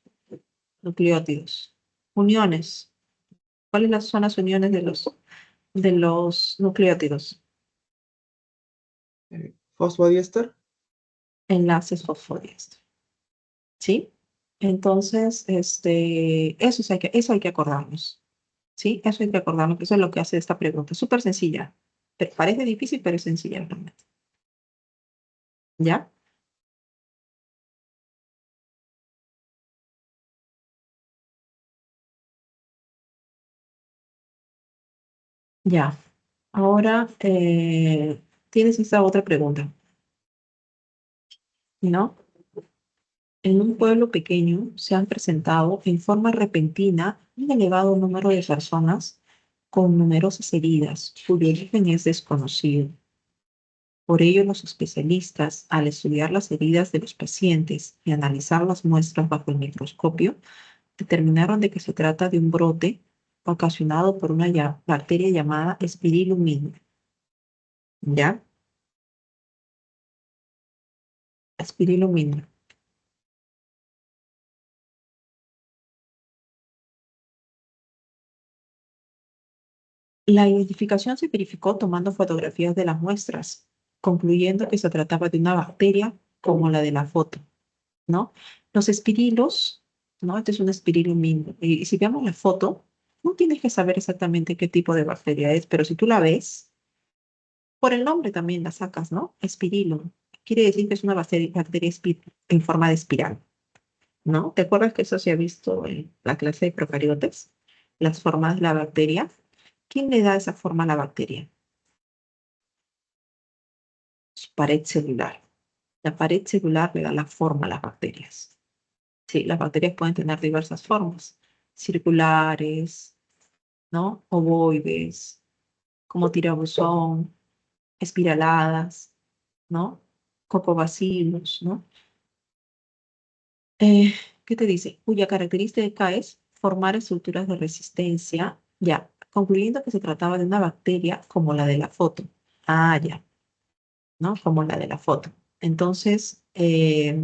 nucleótidos. Uniones. ¿Cuáles son las uniones de los nucleótidos? Fosfodiéster. Enlaces fosfodiéster. ¿Sí? Entonces, eso hay que acordarnos. ¿Sí? Eso hay que acordarnos, que eso es lo que hace esta pregunta. Súper sencilla. Parece difícil, pero es sencilla realmente. ¿Ya? Ya. Ahora tienes esta otra pregunta, ¿no? En un pueblo pequeño se han presentado en forma repentina un elevado número de personas con numerosas heridas, cuyo origen es desconocido. Por ello, los especialistas, al estudiar las heridas de los pacientes y analizar las muestras bajo el microscopio, determinaron de que se trata de un brote ocasionado por una bacteria llamada Spirillum minor. ¿Ya? Spirillum minor. La identificación se verificó tomando fotografías de las muestras, concluyendo que se trataba de una bacteria como la de la foto, ¿no? Los espirilos, ¿no? Este es un Spirillum minor. Y si vemos la foto, no tienes que saber exactamente qué tipo de bacteria es, pero si tú la ves, por el nombre también la sacas, ¿no? Espirilo. Quiere decir que es una bacteria en forma de espiral, ¿no? ¿Te acuerdas que eso se ha visto en la clase de procariotes? Las formas de la bacteria. ¿Quién le da esa forma a la bacteria? Su pared celular. La pared celular le da la forma a las bacterias. Sí, las bacterias pueden tener diversas formas, circulares, ¿no? Ovoides, como tirabuzón, espiraladas, ¿no? Cocobacilos, ¿no? Eh, ¿Qué te dice? Cuya característica es formar estructuras de resistencia, ya, concluyendo que se trataba de una bacteria como la de la foto. Ah, ya, ¿no? Como la de la foto. Entonces, ya,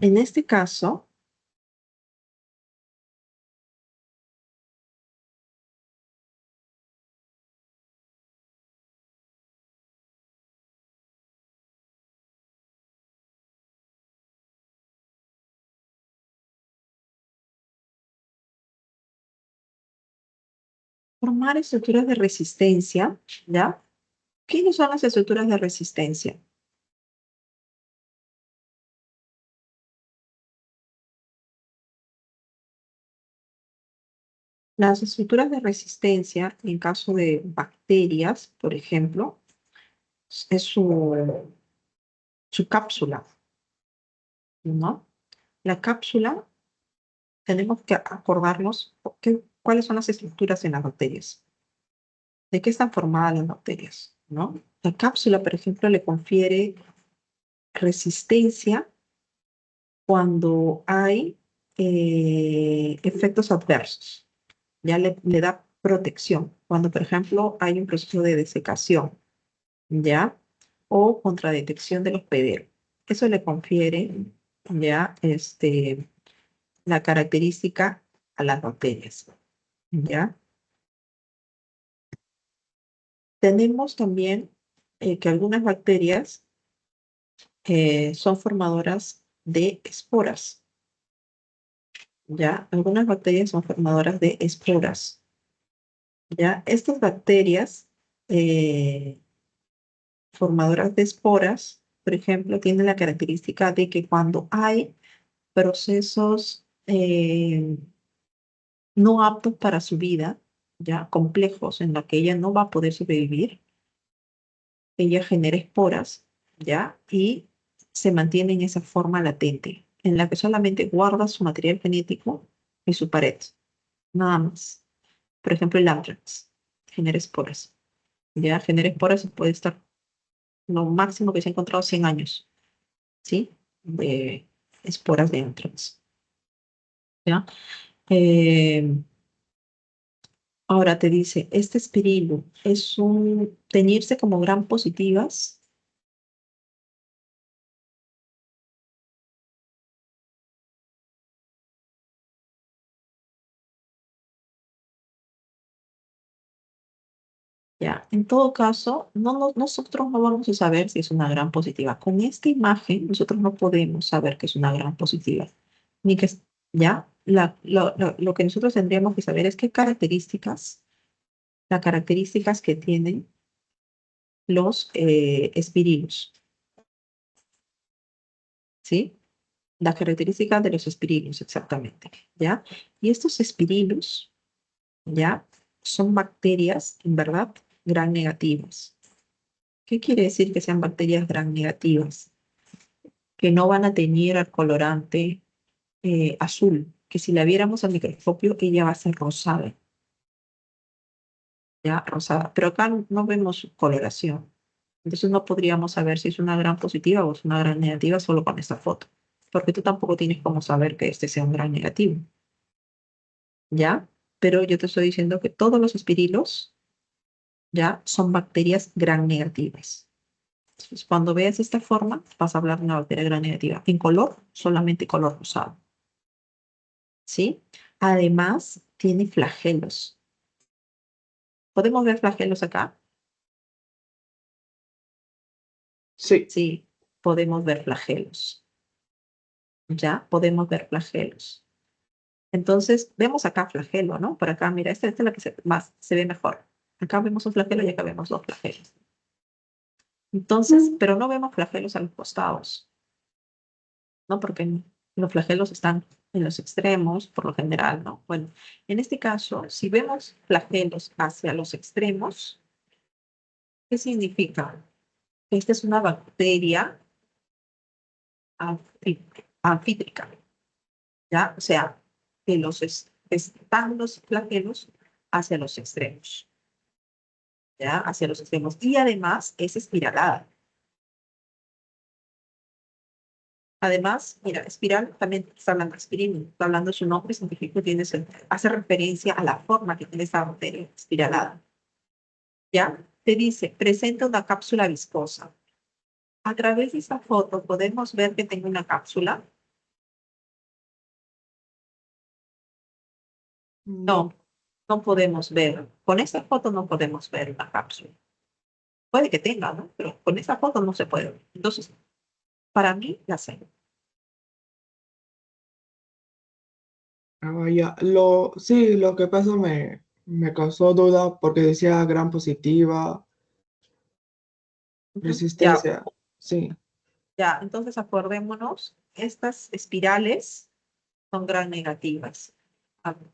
en este caso, formar estructuras de resistencia, ¿ya? ¿Qué son las estructuras de resistencia? Las estructuras de resistencia, en caso de bacterias, por ejemplo, es su cápsula, ¿no? La cápsula, tenemos que acordarnos cuáles son las estructuras en las bacterias, de qué están formadas las bacterias, ¿no? La cápsula, por ejemplo, le confiere resistencia cuando hay efectos adversos, ya le da protección, cuando, por ejemplo, hay un proceso de desecación, ¿ya? O contra detección de los hospedero. Eso le confiere, ¿ya? La característica a las bacterias, ¿ya? Tenemos también que algunas bacterias son formadoras de esporas, ¿ya? Algunas bacterias son formadoras de esporas, ¿ya? Estas bacterias formadoras de esporas, por ejemplo, tienen la característica de que cuando hay procesos no aptos para su vida, ya complejos en los que ella no va a poder sobrevivir, ella genera esporas, ya, y se mantiene en esa forma latente, en la que solamente guarda su material genético y su pared, nada más. Por ejemplo, el anthrax genera esporas, ya, genera esporas y puede estar lo máximo que se ha encontrado 100 años, ¿sí? De esporas de anthrax, ¿ya? Eh, Ahora te dice, este espirilo es un teñirse como gram positivas. Ya, en todo caso, nosotros no vamos a saber si es una gran positiva. Con esta imagen, nosotros no podemos saber que es una gran positiva. Ni que, ya, lo que nosotros tendríamos que saber es qué características, las características que tienen los espirilos, ¿sí? Las características de los espirilos, exactamente, ¿ya? Y estos espirilos, ¿ya? Son bacterias, en verdad, gram negativas. ¿Qué quiere decir que sean bacterias gram negativas? Que no van a teñir al colorante azul, que si la viéramos al microscopio, ella va a ser rosada, ya, rosada. Pero acá no vemos coloración. Entonces no podríamos saber si es una gran positiva o es una gran negativa solo con esta foto, porque tú tampoco tienes cómo saber que este sea un gran negativo, ¿ya? Pero yo te estoy diciendo que todos los espirilos, ¿ya? Son bacterias gram negativas. Entonces, cuando veas esta forma, vas a hablar de una bacteria gram negativa. En color, solamente color rosado, ¿sí? Además, tiene flagelos. ¿Podemos ver flagelos acá? Sí. Sí, podemos ver flagelos, ¿ya? Podemos ver flagelos. Entonces, vemos acá flagelo, ¿no? Por acá, mira, esta es la que más se ve mejor. Acá vemos un flagelo y acá vemos dos flagelos. Entonces, pero no vemos flagelos a los costados, ¿no? Porque los flagelos están en los extremos, por lo general, ¿no? Bueno, en este caso, si vemos flagelos hacia los extremos, ¿qué significa? Esta es una bacteria anfítrica, ¿ya? O sea, que están los flagelos hacia los extremos, ¿ya? Hacia los extremos. Y además es espiralada. Además, mira, espiral también está hablando de aspirina, está hablando de su nombre científico, hace referencia a la forma que tiene esta bacteria espiralada. ¿Ya? Te dice, presenta una cápsula viscosa. A través de esta foto podemos ver que tiene una cápsula. No. No, no podemos ver. Con esta foto no podemos ver una cápsula. Puede que tenga, ¿no? Pero con esta foto no se puede ver. Entonces, para mí, la sé. Ah, ya. Sí, lo que pasa me causó duda porque decía gran positiva, Ujú. Ya, resistencia. Sí, ya. Entonces, acordémonos, estas espirales son gran negativas.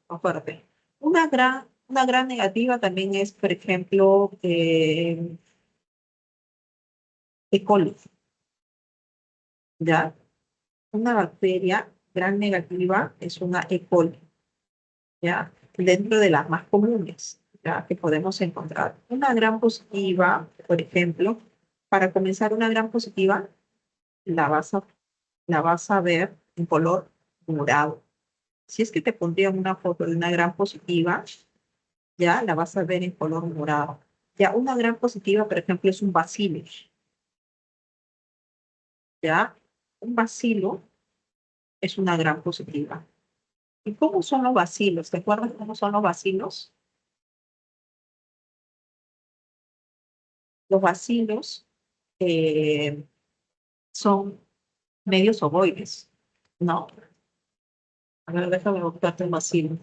Acuérdate. Una gran negativa también es, por ejemplo, E. coli, ¿ya? Una bacteria gran negativa es una E. coli, ¿ya? Dentro de las más comunes, ¿ya? Que podemos encontrar. Una gran positiva, por ejemplo, para comenzar una gran positiva, la vas a, la vas a ver en color morado. Si es que te pondría una foto de una gran positiva, ya la vas a ver en color morado. Ya una gran positiva, por ejemplo, es un bacilo, ¿ya? Un bacilo es una gran positiva. ¿Y cómo son los bacilos? ¿Te acuerdas cómo son los bacilos? Los bacilos eh, son medios ovoides, ¿no? A ver, déjame buscarte un bacilo.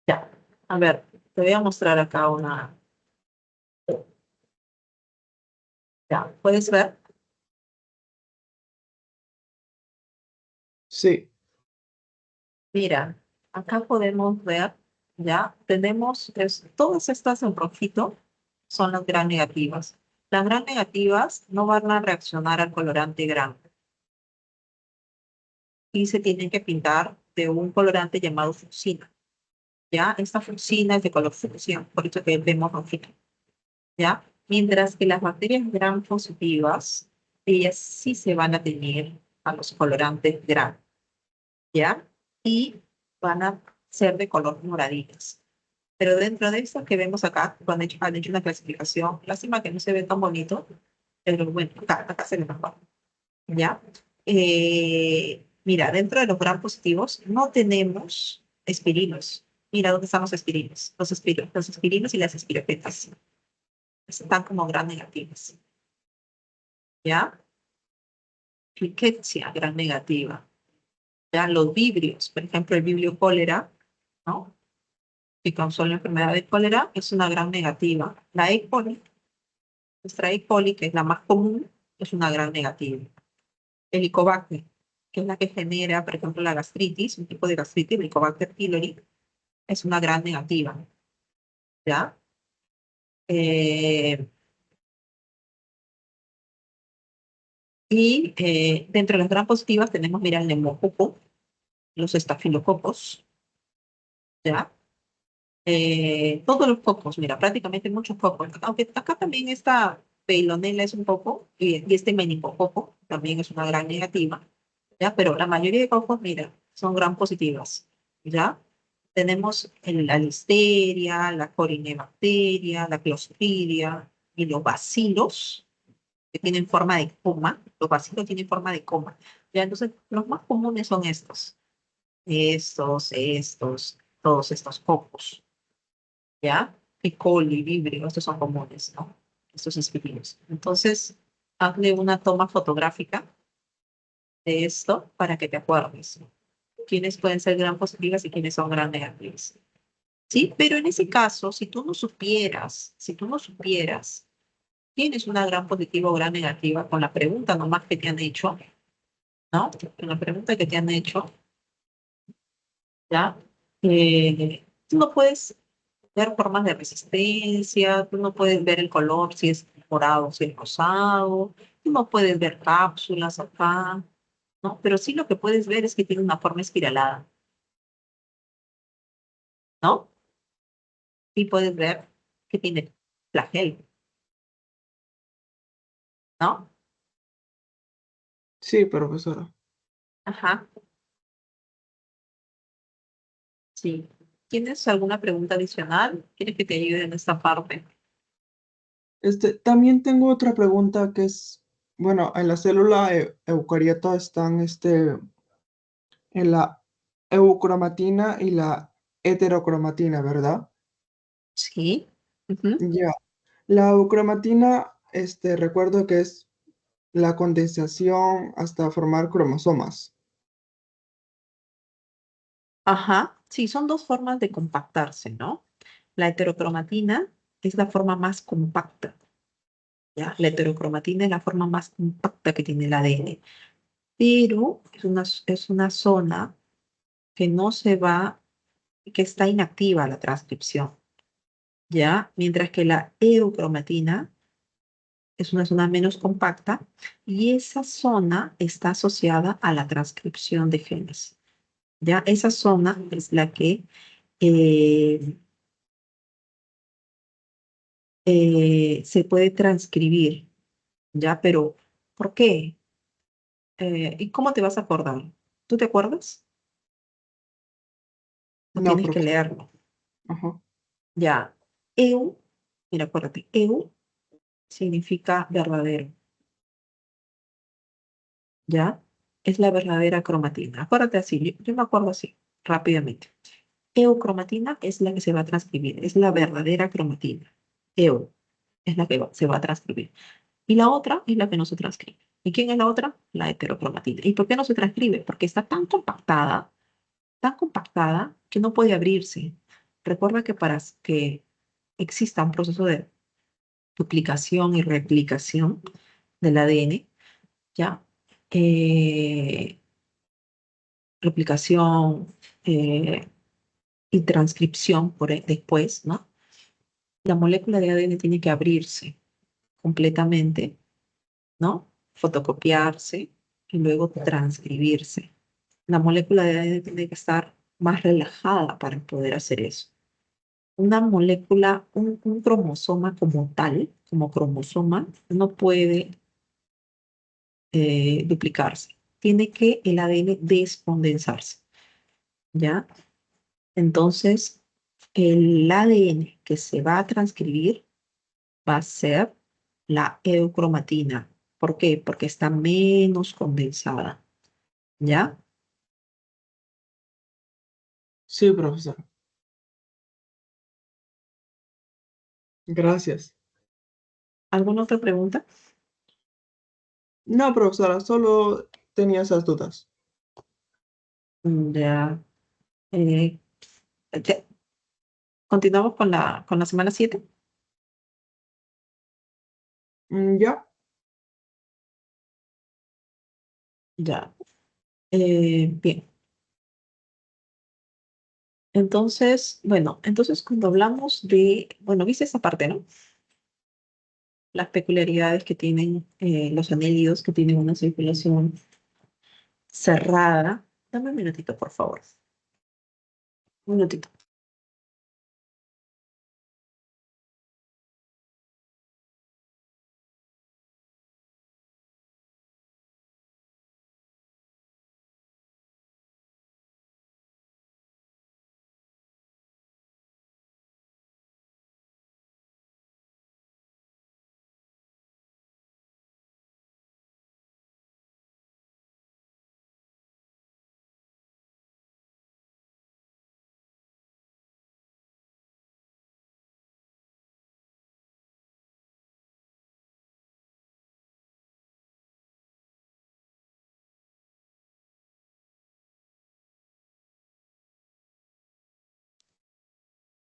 Ya, a ver, te voy a mostrar acá una. Ya, ¿puedes ver? sí, Mira, acá podemos ver, ya, tenemos, todas estas en rojito son las gran negativas. Las gran negativas no van a reaccionar al colorante gran y se tienen que pintar de un colorante llamado fucsina. ¿Ya? Esta fucsina es de color fucsia, por eso que vemos rojito. ¿Ya? Mientras que las bacterias gram positivas, ellas sí se van a tener a los colorantes gram, ¿ya? Y van a ser de color moraditas. Pero dentro de estas que vemos acá, cuando han hecho una clasificación, lástima que no se ve tan bonito, pero bueno, acá se ve mejor, ¿ya? Mira, dentro de los gram positivos no tenemos espirinos. Mira, ¿dónde están los espirinos? Los espirinos y las espiroquetas. están como gram negativas. ¿Ya? Rickettsia, gram negativa. ¿Ya? Los vibrios, por ejemplo, el vibrio cólera, ¿no? Que causó la enfermedad de cólera, es una gram negativa. La E. coli, nuestra E. coli, que es la más común, es una gram negativa. El Helicobacter, que es la que genera, por ejemplo, la gastritis, un tipo de gastritis, el Helicobacter pylori, es una gram negativa. ¿Ya? Eh, dentro de las gram positivas tenemos, mira, el neumococo, los estafilococos, ¿ya? Todos los cocos, mira, prácticamente muchos cocos. Aunque acá también esta Veillonella es un coco, y este meningococo también es una gran negativa, ¿ya? Pero la mayoría de cocos, mira, son gran positivas, ¿ya? Tenemos la listeria, la corinebacteria, la clostridia y los bacilos, que tienen forma de coma. Los bacilos tienen forma de coma. ¿Ya? Entonces, los más comunes son todos estos cocos. ¿Ya? E. coli, vibrio, estos son comunes, ¿no? Estos específicos. Entonces, hazle una toma fotográfica de esto para que te acuerdes quiénes pueden ser gran positivas y quiénes son gran negativas. ¿Sí? Pero en ese caso, si tú no supieras, tienes una gran positiva o gran negativa con la pregunta nomás que te han hecho, ¿no? Con la pregunta que te han hecho, ¿ya? Tú no puedes ver formas de resistencia, tú no puedes ver el color, si es morado, si es rosado, tú no puedes ver cápsulas acá, ¿no? Pero sí lo que puedes ver es que tiene una forma espiralada, ¿no? Y puedes ver que tiene flagelo, ¿no? Sí, profesora. Ajá, sí. ¿Tienes alguna pregunta adicional? ¿Quieres que te ayude en esta parte? También tengo otra pregunta que es, bueno, en la célula eucariota están en la eucromatina y la heterocromatina, ¿verdad? Sí. Ujú. Ya. La eucromatina, recuerdo que es la condensación hasta formar cromosomas. Ajá, sí, son dos formas de compactarse, ¿no? La heterocromatina es la forma más compacta, ¿ya? La heterocromatina es la forma más compacta que tiene el ADN, pero es una zona que no se va, que está inactiva la transcripción, ¿ya? Mientras que la eucromatina es una zona menos compacta y esa zona está asociada a la transcripción de genes, ¿ya? Esa zona es la que eh, se puede transcribir, ¿ya? Pero, ¿por qué? ¿Y cómo te vas a acordar? ¿Tú te acuerdas? ¿O No, tienes que profesor. leerlo? Ajá. Ya. Eu, mira, acuérdate, eu significa verdadero, ¿ya? Es la verdadera cromatina. Acuérdate así, yo me acuerdo así, rápidamente. Eucromatina es la que se va a transcribir, es la verdadera cromatina. Eu es la que se va a transcribir. Y la otra es la que no se transcribe. ¿Y quién es la otra? La heterocromatina. ¿Y por qué no se transcribe? Porque está tan compactada que no puede abrirse. Recuerda que para que exista un proceso de duplicación y replicación del ADN, ¿ya? Eh, Replicación y transcripción después, ¿no? La molécula de ADN tiene que abrirse completamente, ¿no? Fotocopiarse y luego transcribirse. La molécula de ADN tiene que estar más relajada para poder hacer eso. Una molécula, un cromosoma como tal, como cromosoma, no puede duplicarse. Tiene que el ADN descondensarse, ¿ya? Entonces, el ADN que se va a transcribir va a ser la eucromatina. ¿Por qué? Porque está menos condensada, ¿ya? Sí, profesor. Gracias. ¿Alguna otra pregunta? No, profesora, solo tenía esas dudas. Ya. eh, ya. Continuamos con la semana 7. Ya. Ya. Bien. Entonces, bueno, entonces cuando hablamos de, bueno, viste esa parte, ¿no? Las peculiaridades que tienen los anillos que tienen una circulación cerrada. Dame un minutito, por favor. Un minutito.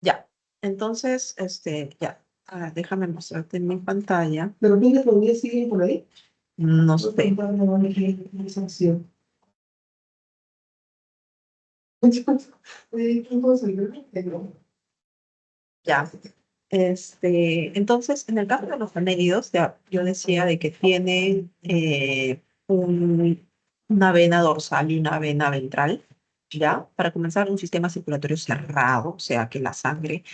Ya. Entonces, ya. Déjame mostrarte en mi pantalla. ¿De repente todavía siguen por ahí? No Voy a sé. preguntarle a Vale qué es acción. Entonces, Ya. Entonces, en el caso de los anélidos, ya, yo decía de que tienen una vena dorsal y una vena ventral, ¿ya? Para comenzar, un sistema circulatorio cerrado, o sea que la sangre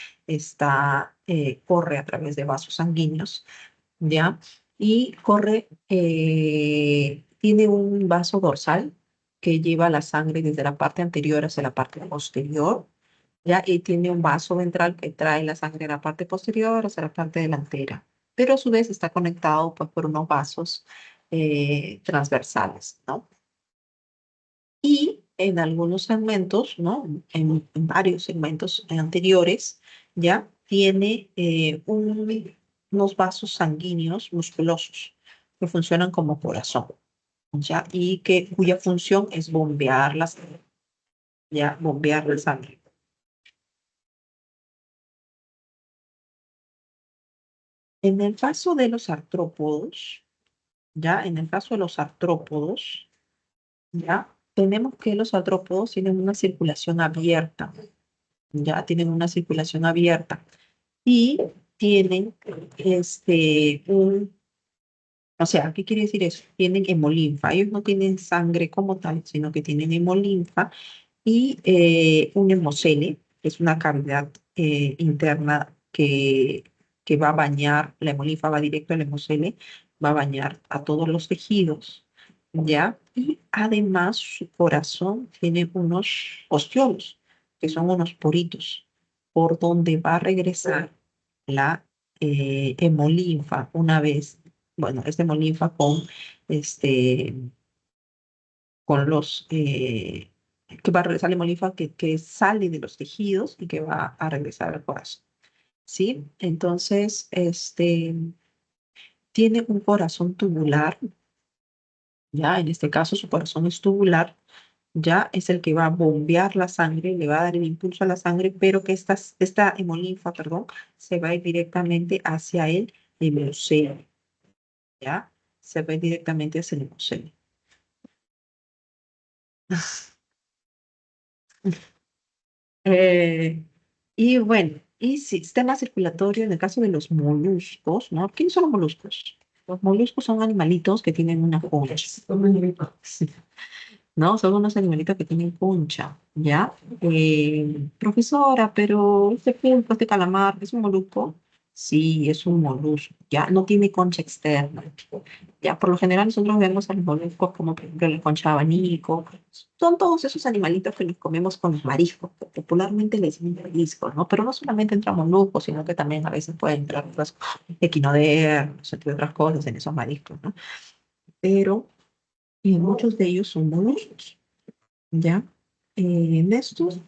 corre a través de vasos sanguíneos, ¿ya? Y tiene un vaso dorsal que lleva la sangre desde la parte anterior hacia la parte posterior, ¿ya? Y tiene un vaso ventral que trae la sangre de la parte posterior hacia la parte delantera, pero a su vez está conectado pues, por unos vasos transversales, ¿no? Y en algunos segmentos, ¿no? En varios segmentos anteriores, ya tiene unos vasos sanguíneos musculosos que funcionan como corazón, ¿ya? Y cuya función es bombear la sangre, ¿ya? Bombear la sangre. En el caso de los artrópodos, ¿ya? En el caso de los artrópodos, ¿ya? Tenemos que los artrópodos tienen una circulación abierta, ¿ya? Tienen una circulación abierta y tienen o sea, ¿qué quiere decir eso? Tienen hemolinfa. Ellos no tienen sangre como tal, sino que tienen hemolinfa y un hemocele, que es una cavidad interna que va a bañar, la hemolinfa va directo al hemocele, va a bañar a todos los tejidos, ¿ya? Y además su corazón tiene unos ostiones, que son unos poritos, por donde va a regresar la hemolinfa una vez, bueno, esta hemolinfa este, con que va a regresar la hemolinfa que sale de los tejidos y que va a regresar al corazón, ¿sí? Entonces, tiene un corazón tubular, ya, en este caso su corazón es tubular, ya es el que va a bombear la sangre, le va a dar el impulso a la sangre, pero que esta hemolinfa, perdón, se va a ir directamente hacia el hemocele, ¿ya? Se va a ir directamente hacia el hemocele. Eh, y bueno, y sistema circulatorio en el caso de los moluscos, ¿no? ¿Quiénes son los moluscos? Los moluscos son animalitos que tienen una concha. Sí, ¿no? Son unos animalitos que tienen concha, ¿ya? Profesora, pero este pulpo, este calamar, ¿es un molusco? Sí, es un molusco, ¿ya? No tiene concha externa. Ya, por lo general nosotros vemos a los moluscos como por ejemplo la concha de abanico. Son todos esos animalitos que nos comemos con los mariscos, que popularmente les decimos mariscos, ¿no? Pero no solamente entran moluscos, sino que también a veces pueden entrar otros equinodermos, entre otras cosas, en esos mariscos, ¿no? Pero muchos de ellos son moluscos, ¿ya? En estos,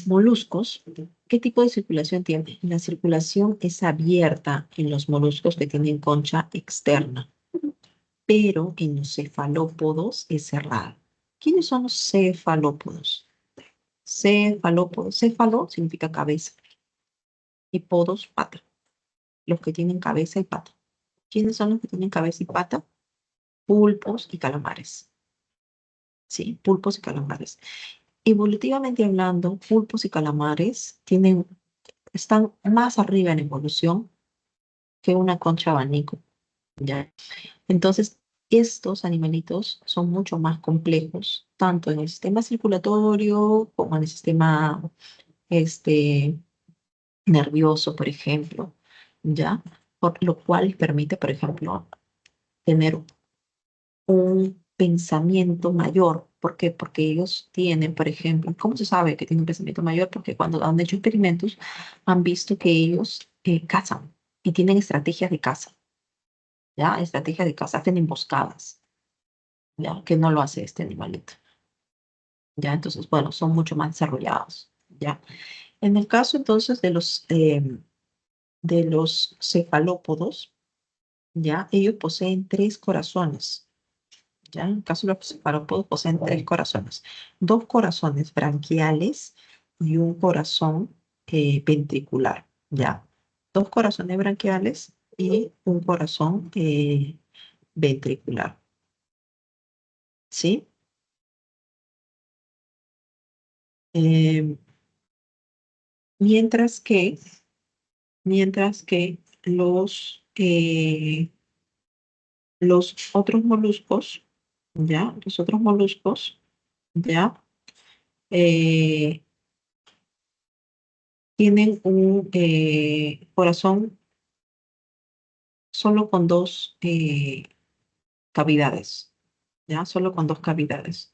Moluscos, ¿qué tipo de circulación tienen? La circulación es abierta en los moluscos que tienen concha externa, pero en los cefalópodos es cerrada. ¿Quiénes son los cefalópodos? Cefalópodos. Céfalo significa cabeza y podos, pata. Los que tienen cabeza y pata. ¿Quiénes son los que tienen cabeza y pata? Pulpos y calamares. Sí, pulpos y calamares. Evolutivamente hablando, pulpos y calamares están más arriba en evolución que una concha abanico, ¿ya? Entonces, estos animalitos son mucho más complejos, tanto en el sistema circulatorio como en el sistema este, nervioso, por ejemplo, ¿ya? Por lo cual permite, por ejemplo, tener un pensamiento mayor. ¿Por qué? Porque ellos tienen, por ejemplo, ¿cómo se sabe que tienen un pensamiento mayor? Porque cuando han hecho experimentos han visto que ellos cazan y tienen estrategias de caza, ¿ya? Estrategias de caza, hacen emboscadas, ¿ya? Que no lo hace este animalito, ¿ya? Entonces, bueno, son mucho más desarrollados, ¿ya? En el caso entonces de los cefalópodos, ¿ya? Ellos poseen tres corazones. ¿Ya? En el caso de los cefalópodos poseen tres corazones. Dos corazones branquiales y un corazón ventricular. ¿Ya? Dos corazones branquiales y un corazón ventricular. ¿Sí? Eh, mientras que, mientras que los otros moluscos, ¿ya? Los otros moluscos, ¿ya? Eh, tienen un corazón solo con dos cavidades, ¿ya? Solo con dos cavidades,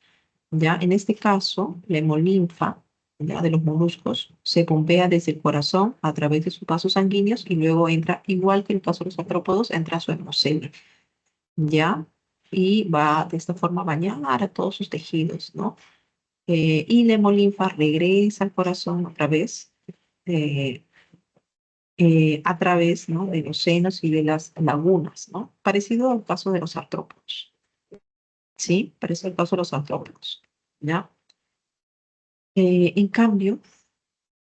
¿ya? En este caso, la hemolinfa, ¿ya? De los moluscos se bombea desde el corazón a través de sus vasos sanguíneos y luego entra, igual que en el caso de los artrópodos, entra a su hemocele, ¿ya? Y va de esta forma a bañar a todos sus tejidos, ¿no? Y la hemolinfa regresa al corazón eh, a través, ¿no? De los senos y de las lagunas, ¿no? Parecido al caso de los artrópodos, ¿sí? Parecido al caso de los artrópodos, ¿ya? En cambio,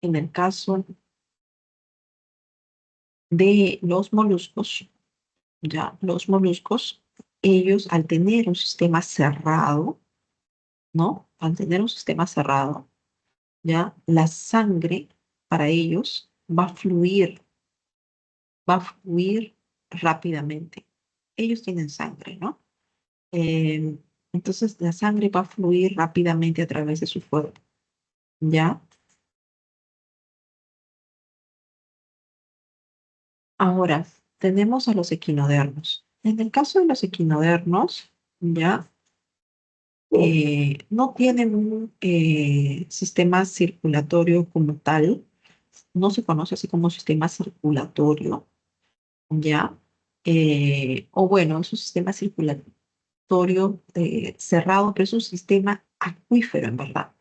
en el caso de los moluscos, ¿ya? Los moluscos, ellos al tener un sistema cerrado, ¿no? Al tener un sistema cerrado, ¿ya? La sangre para ellos va a fluir rápidamente. Ellos tienen sangre, ¿no? Eh, entonces la sangre va a fluir rápidamente a través de su cuerpo, ¿ya? Ahora, tenemos a los equinodermos. En el caso de los equinodermos, ¿ya? No tienen un sistema circulatorio como tal, no se conoce así como sistema circulatorio, ¿ya? O bueno, es un sistema circulatorio cerrado, pero es un sistema acuífero en verdad.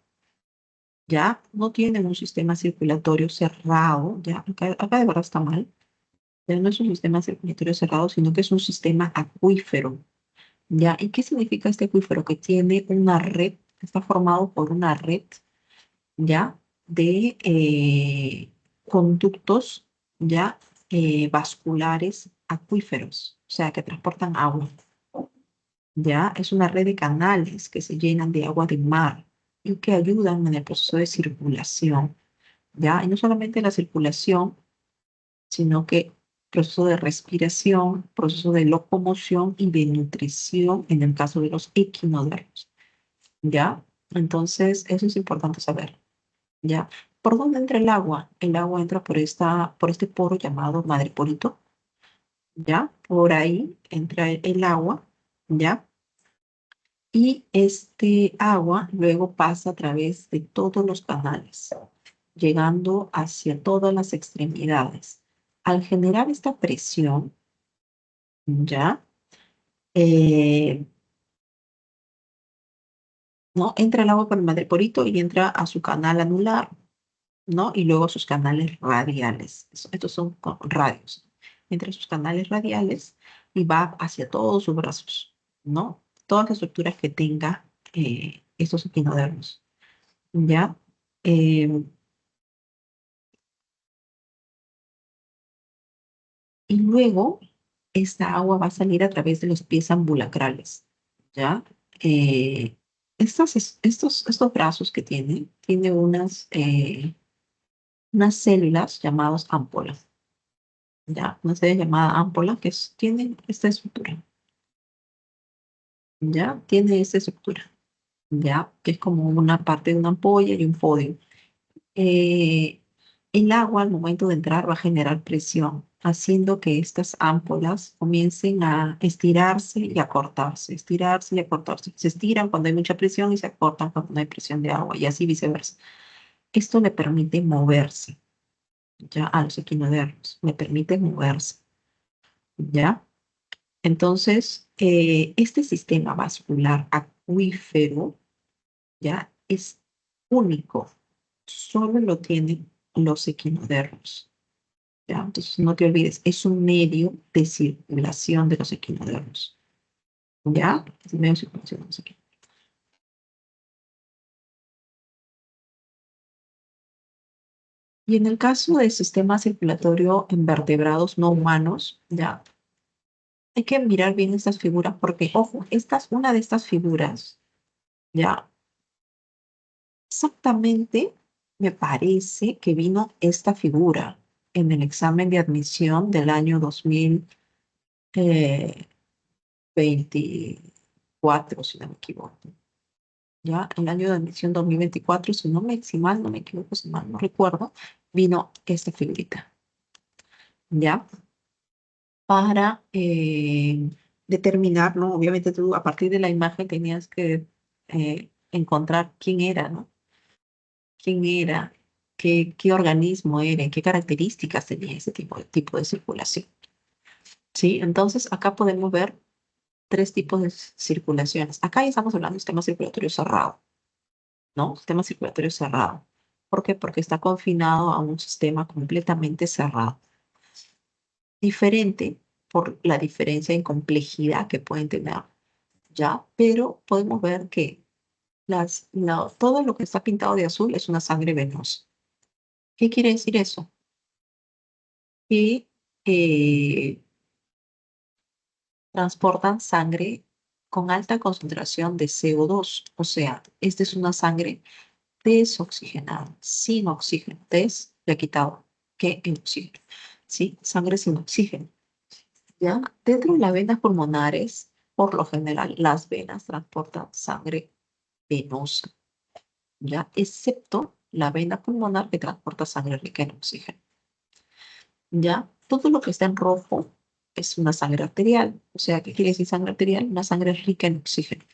¿Ya? No tienen un sistema circulatorio cerrado, ¿ya? Acá de verdad está mal. Ya no es un sistema circulatorio cerrado, sino que es un sistema acuífero, ¿ya? ¿Y qué significa este acuífero? Que tiene una red, está formado por una red, ¿ya? De conductos, ¿ya? Vasculares acuíferos, o sea, que transportan agua, ¿ya? Es una red de canales que se llenan de agua de mar y que ayudan en el proceso de circulación, ¿ya? Y no solamente la circulación, sino que proceso de respiración, proceso de locomoción y de nutrición en el caso de los equinodermos, ¿ya? Entonces, eso es importante saber, ¿ya? ¿Por dónde entra el agua? El agua entra por este poro llamado madreporito, ¿ya? Por ahí entra el agua, ¿ya? Y este agua luego pasa a través de todos los canales, llegando hacia todas las extremidades. Al generar esta presión, ¿ya? Eh, ¿no? Entra el agua por el madreporito y entra a su canal anular, ¿no? Y luego a sus canales radiales. Estos son radios. Entra a sus canales radiales y va hacia todos sus brazos, ¿no? Todas las estructuras que tenga estos equinodermos, ¿ya? Eh, y luego esta agua va a salir a través de los pies ambulacrales, ¿ya? Eh, estos brazos que tiene unas células llamadas ámpolas, ¿ya? Una célula llamada ámpola tiene esta estructura, ¿ya? Tiene esta estructura, ¿ya? Que es como una parte de una ampolla y un podio. Eh, el agua al momento de entrar va a generar presión, haciendo que estas ámpolas comiencen a estirarse y a cortarse, estirarse y a cortarse. Se estiran cuando hay mucha presión y se cortan cuando no hay presión de agua y así viceversa. Esto le permite moverse, ya a los equinodermos, le permite moverse, ¿ya? Entonces, este sistema vascular acuífero, ¿ya? Es único, solo lo tienen los equinodermos. ¿Ya? Entonces, no te olvides, es un medio de circulación de los equinodermos. ¿Ya? Es un medio de circulación de los equinodermos. Y en el caso del sistema circulatorio en vertebrados no humanos, ¿ya? Hay que mirar bien estas figuras porque, ojo, una de estas figuras, ¿ya? Exactamente me parece que vino esta figura en el examen de admisión del año 2024, si no me equivoco. Ya, el año de admisión 2024, si mal no me equivoco, si mal no recuerdo, vino esta figurita, ¿ya? Para determinar, ¿no? Obviamente tú a partir de la imagen tenías que encontrar quién era, ¿no? Quién era, qué organismo era, qué características tenía ese tipo de circulación, ¿sí? Entonces acá podemos ver tres tipos de circulaciones. Acá ya estamos hablando de sistema circulatorio cerrado, ¿no? Sistema circulatorio cerrado. ¿Por qué? Porque está confinado a un sistema completamente cerrado. Diferente por la diferencia en complejidad que pueden tener, ¿ya? Pero podemos ver que todo lo que está pintado de azul es una sangre venosa. ¿Qué quiere decir eso? Que transportan sangre con alta concentración de CO2. O sea, esta es una sangre desoxigenada, sin oxígeno. Des, le he quitado, que el oxígeno. ¿Sí? Sangre sin oxígeno. ¿Ya? Dentro de las venas pulmonares, por lo general, las venas transportan sangre venosa, ¿ya? Excepto la vena pulmonar que transporta sangre rica en oxígeno, ¿ya? Todo lo que está en rojo es una sangre arterial. O sea, ¿qué quiere decir sangre arterial? Una sangre rica en oxígeno.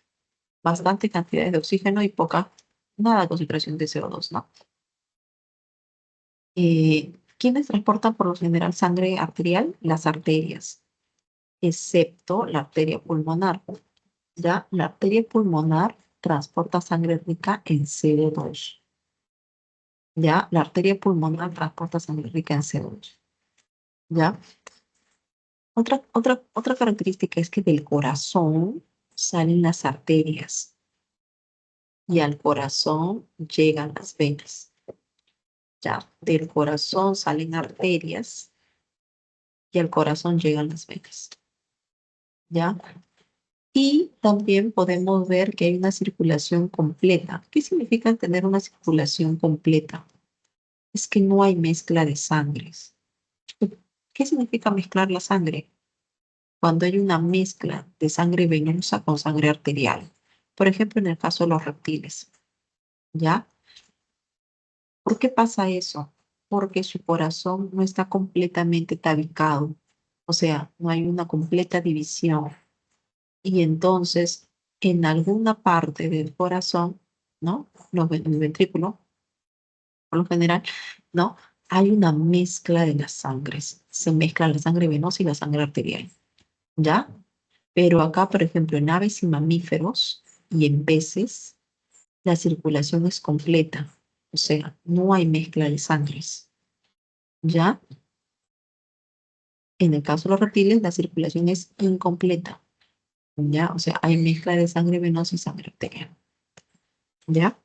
Bastante cantidad de oxígeno y nada concentración de CO2, ¿no? ¿Quiénes transportan por lo general sangre arterial? Las arterias, excepto la arteria pulmonar. Ya, la arteria pulmonar transporta sangre rica en CO2. Ya, la arteria pulmonar transporta sangre rica en CO2. Ya, otra característica es que del corazón salen las arterias y al corazón llegan las venas. Ya, del corazón salen arterias y al corazón llegan las venas. Ya, y también podemos ver que hay una circulación completa. ¿Qué significa tener una circulación completa? Es que no hay mezcla de sangres. ¿Qué significa mezclar la sangre? Cuando hay una mezcla de sangre venosa con sangre arterial. Por ejemplo, en el caso de los reptiles, ¿ya? ¿Por qué pasa eso? Porque su corazón no está completamente tabicado, o sea, no hay una completa división. Y entonces, en alguna parte del corazón, ¿no? El ventrículo, por lo general, ¿no? Hay una mezcla de las sangres. Se mezcla la sangre venosa y la sangre arterial, ¿ya? Pero acá, por ejemplo, en aves y mamíferos y en peces, la circulación es completa, o sea, no hay mezcla de sangres, ¿ya? En el caso de los reptiles, la circulación es incompleta, ¿ya? O sea, hay mezcla de sangre venosa y sangre arterial, ¿ya?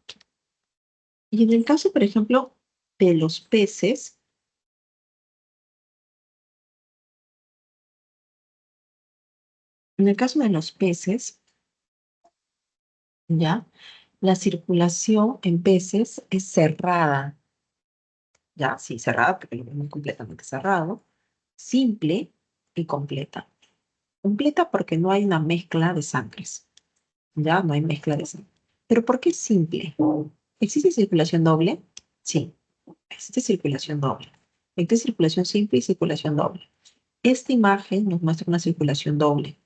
Y en el caso, por ejemplo, de los peces, en el caso de los peces, ¿ya? La circulación en peces es cerrada, ¿ya? Sí, cerrada, porque lo vemos completamente cerrado, simple y completa. Completa porque no hay una mezcla de sangres, ¿ya? No hay mezcla de sangre. ¿Pero por qué simple? ¿Existe circulación doble? Sí, existe circulación doble. Existe circulación simple y circulación doble. Esta imagen nos muestra una circulación doble.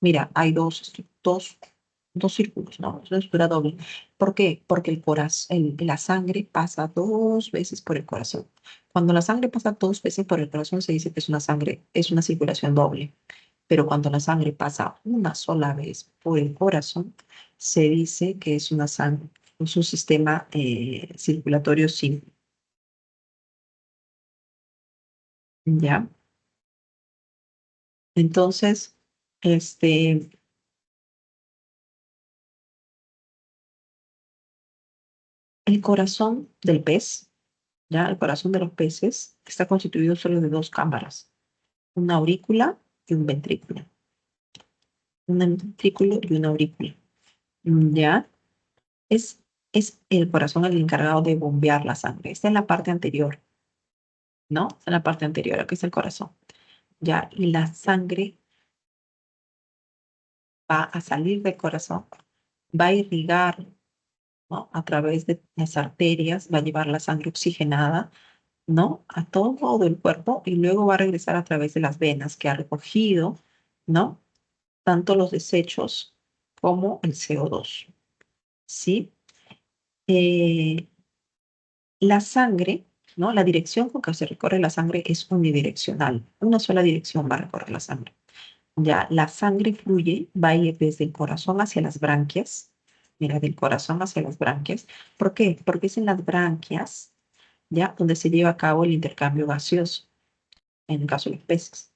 Mira, hay dos círculos, ¿no? Es una estructura doble. ¿Por qué? Porque la sangre pasa 2 veces por el corazón. Cuando la sangre pasa 2 veces por el corazón, se dice que es una circulación doble. Pero cuando la sangre pasa una sola vez por el corazón, se dice que es es un sistema circulatorio simple. ¿Ya? Entonces, este, el corazón del pez, ¿ya? El corazón de los peces está constituido solo de dos cámaras, una aurícula y un ventrículo. Un ventrículo y una aurícula. ¿Ya? Es, es el corazón el encargado de bombear la sangre. Está en la parte anterior, ¿no? Está en la parte anterior, aquí está el corazón. ¿Ya? Y la sangre va a salir del corazón, va a irrigar, ¿no? A través de las arterias, va a llevar la sangre oxigenada, ¿no? A todo el cuerpo y luego va a regresar a través de las venas que ha recogido, ¿no? Tanto los desechos como el CO2, ¿sí? Eh, la sangre, ¿no? La dirección con que se recorre la sangre es unidireccional. Una sola dirección va a recorrer la sangre. Ya, la sangre fluye, va a ir desde el corazón hacia las branquias. Mira, del corazón hacia las branquias. ¿Por qué? Porque es en las branquias, ¿ya? Donde se lleva a cabo el intercambio gaseoso. En el caso de los peces,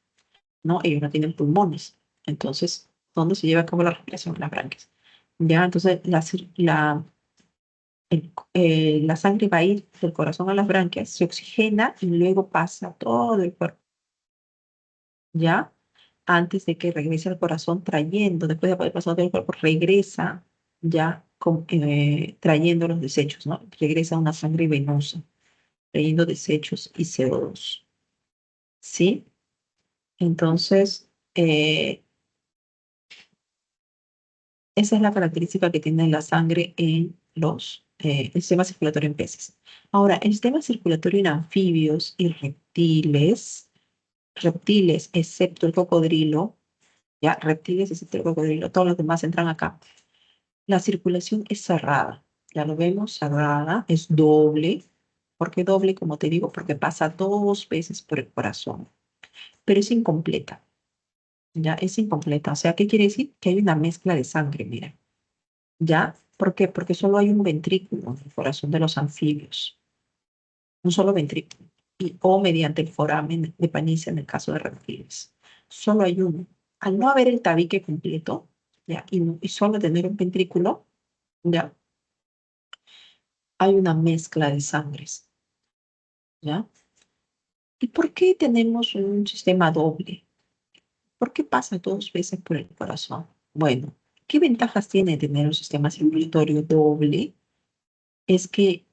¿no? Ellos no tienen pulmones. Entonces, ¿dónde se lleva a cabo la respiración? En las branquias. Ya, entonces la sangre va a ir del corazón a las branquias, se oxigena y luego pasa todo el cuerpo, ¿ya? Antes de que regrese al corazón trayendo, después de haber pasado todo el cuerpo, regresa ya trayendo los desechos, ¿no? Regresa una sangre venosa, trayendo desechos y CO2, ¿sí? Entonces, esa es la característica que tiene la sangre en el sistema circulatorio en peces. Ahora, el sistema circulatorio en anfibios y reptiles, excepto el cocodrilo, ya, reptiles excepto el cocodrilo, todos los demás entran acá. La circulación es cerrada, ya lo vemos, cerrada, es doble. ¿Por qué doble? Como te digo, porque pasa 2 veces por el corazón, pero es incompleta, ya, es incompleta. O sea, ¿qué quiere decir? Que hay una mezcla de sangre, mira. ¿Ya? ¿Por qué? Porque solo hay un ventrículo en el corazón de los anfibios, un solo ventrículo, o mediante el foramen de Panicia en el caso de reptiles. Solo hay uno. Al no haber el tabique completo, ¿ya? Y solo tener un ventrículo, ¿ya? Hay una mezcla de sangres, ¿ya? ¿Y por qué tenemos un sistema doble? ¿Por qué pasa 2 veces por el corazón? Bueno, ¿qué ventajas tiene tener un sistema circulatorio doble? Es que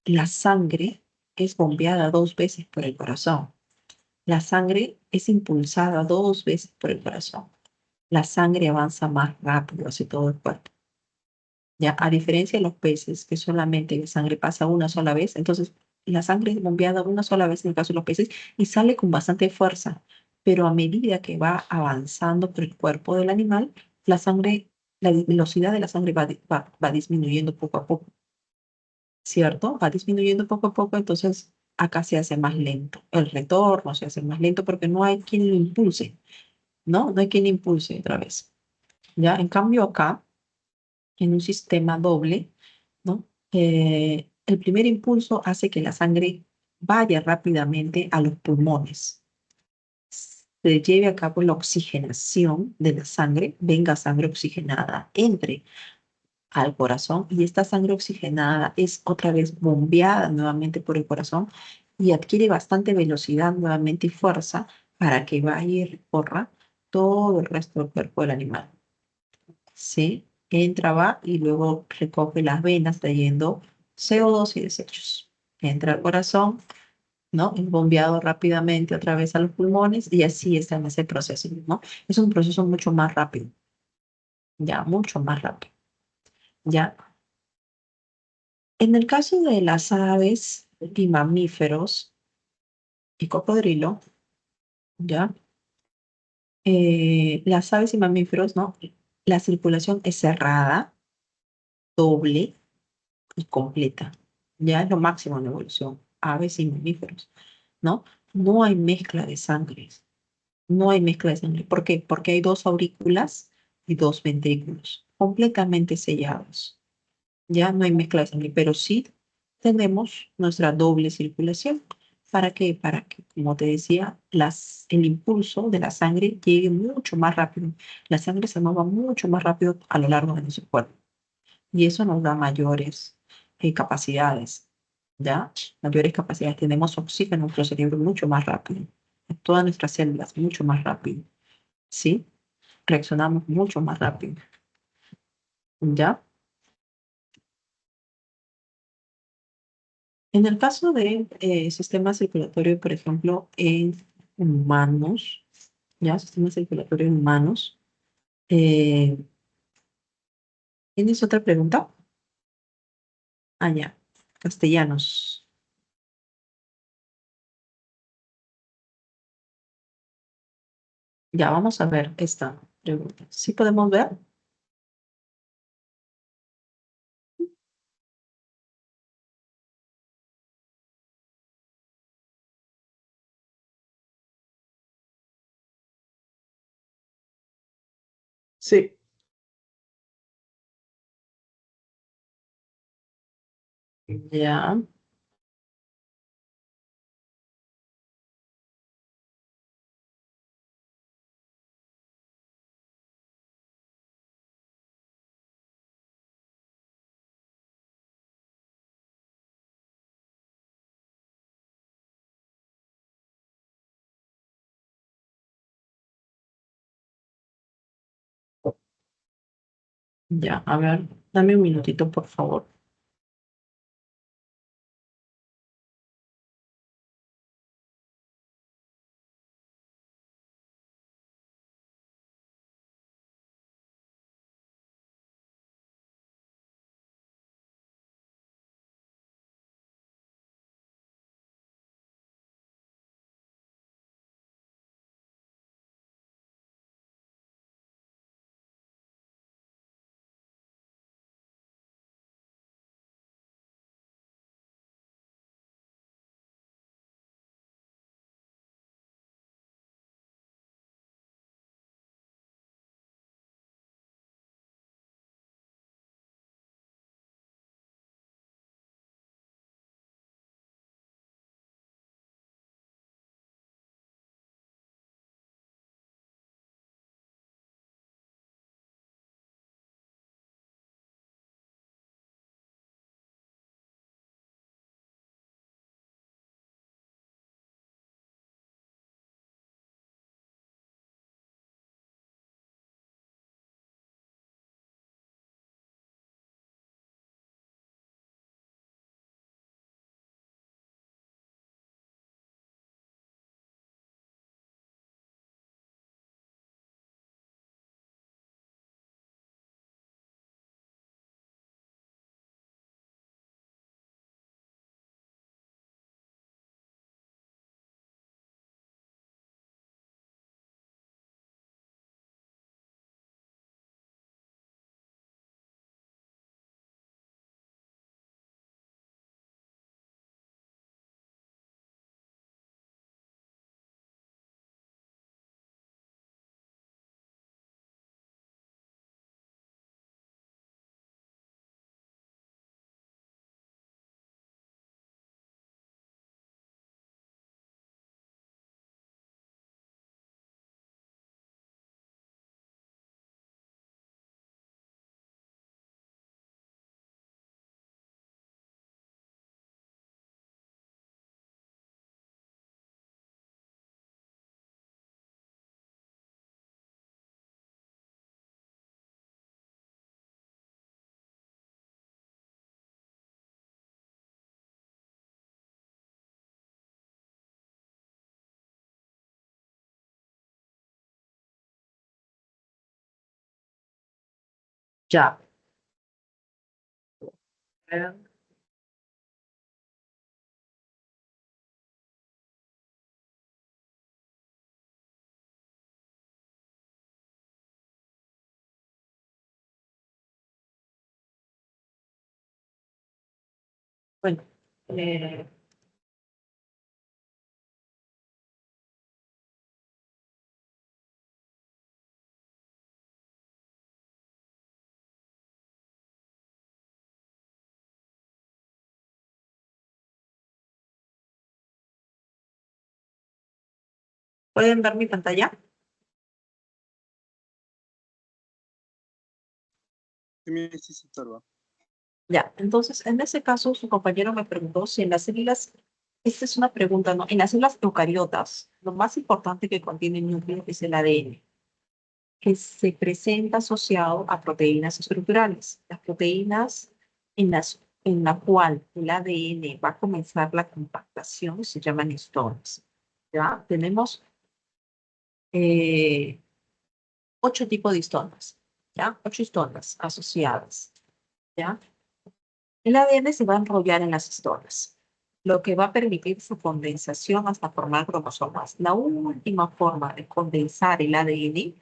la sangre es bombeada 2 veces por el corazón. La sangre es impulsada 2 veces por el corazón. La sangre avanza más rápido hacia todo el cuerpo. Ya, a diferencia de los peces, que solamente la sangre pasa una sola vez, entonces la sangre es bombeada una sola vez en el caso de los peces y sale con bastante fuerza. Pero a medida que va avanzando por el cuerpo del animal, la velocidad de la sangre va disminuyendo poco a poco. ¿Cierto? Va disminuyendo poco a poco, entonces acá se hace más lento. El retorno se hace más lento porque no hay quien lo impulse, ¿no? No hay quien impulse otra vez. ¿Ya? En cambio acá, en un sistema doble, El primer impulso hace que la sangre vaya rápidamente a los pulmones, se lleve a cabo la oxigenación de la sangre, venga sangre oxigenada, entre al corazón y esta sangre oxigenada es otra vez bombeada nuevamente por el corazón y adquiere bastante velocidad nuevamente y fuerza para que vaya y recorra todo el resto del cuerpo del animal. ¿Sí? Entra, va y luego recoge las venas trayendo CO2 y desechos. Entra al corazón, ¿no? Es bombeado rápidamente otra vez a los pulmones y así está en ese proceso, ¿no? Es un proceso mucho más rápido, ya, mucho más rápido, ya. En el caso de las aves y mamíferos y cocodrilo, ¿ya? Las aves y mamíferos, ¿no? La circulación es cerrada, doble y completa. Ya es lo máximo en evolución. Aves y mamíferos, ¿no? No hay mezcla de sangre. No hay mezcla de sangre. ¿Por qué? Porque hay dos aurículas y dos ventrículos completamente sellados. Ya no hay mezcla de sangre, pero sí tenemos nuestra doble circulación. ¿Para qué? Para que, como te decía, el impulso de la sangre llegue mucho más rápido. La sangre se mueva mucho más rápido a lo largo de nuestro cuerpo. Y eso nos da mayores capacidades, ¿ya? Mayores capacidades. Tenemos oxígeno en nuestro cerebro mucho más rápido. En todas nuestras células mucho más rápido, ¿sí? Reaccionamos mucho más rápido, ¿ya? En el caso del sistema circulatorio, por ejemplo, en humanos, ¿ya? Sistema circulatorio en humanos. eh, ¿Tienes otra pregunta? Ah, ya. Castellanos. Ya, vamos a ver esta pregunta. ¿Sí podemos ver? Sí. Ya. Ya, a ver, dame un minutito, por favor. Ya. Bueno, eh, ¿pueden ver mi pantalla? Sí, se observa. Ya, entonces, en ese caso, su compañero me preguntó si en las células, esta es una pregunta, ¿no? En las células eucariotas, lo más importante que contiene el núcleo es el ADN, que se presenta asociado a proteínas estructurales. Las proteínas en la cual el ADN va a comenzar la compactación se llaman histonas. ¿Ya? Tenemos 8 tipos de histonas, ¿ya? 8 histonas asociadas, ¿ya? El ADN se va a enrollar en las histonas, lo que va a permitir su condensación hasta formar cromosomas. La última forma de condensar el ADN,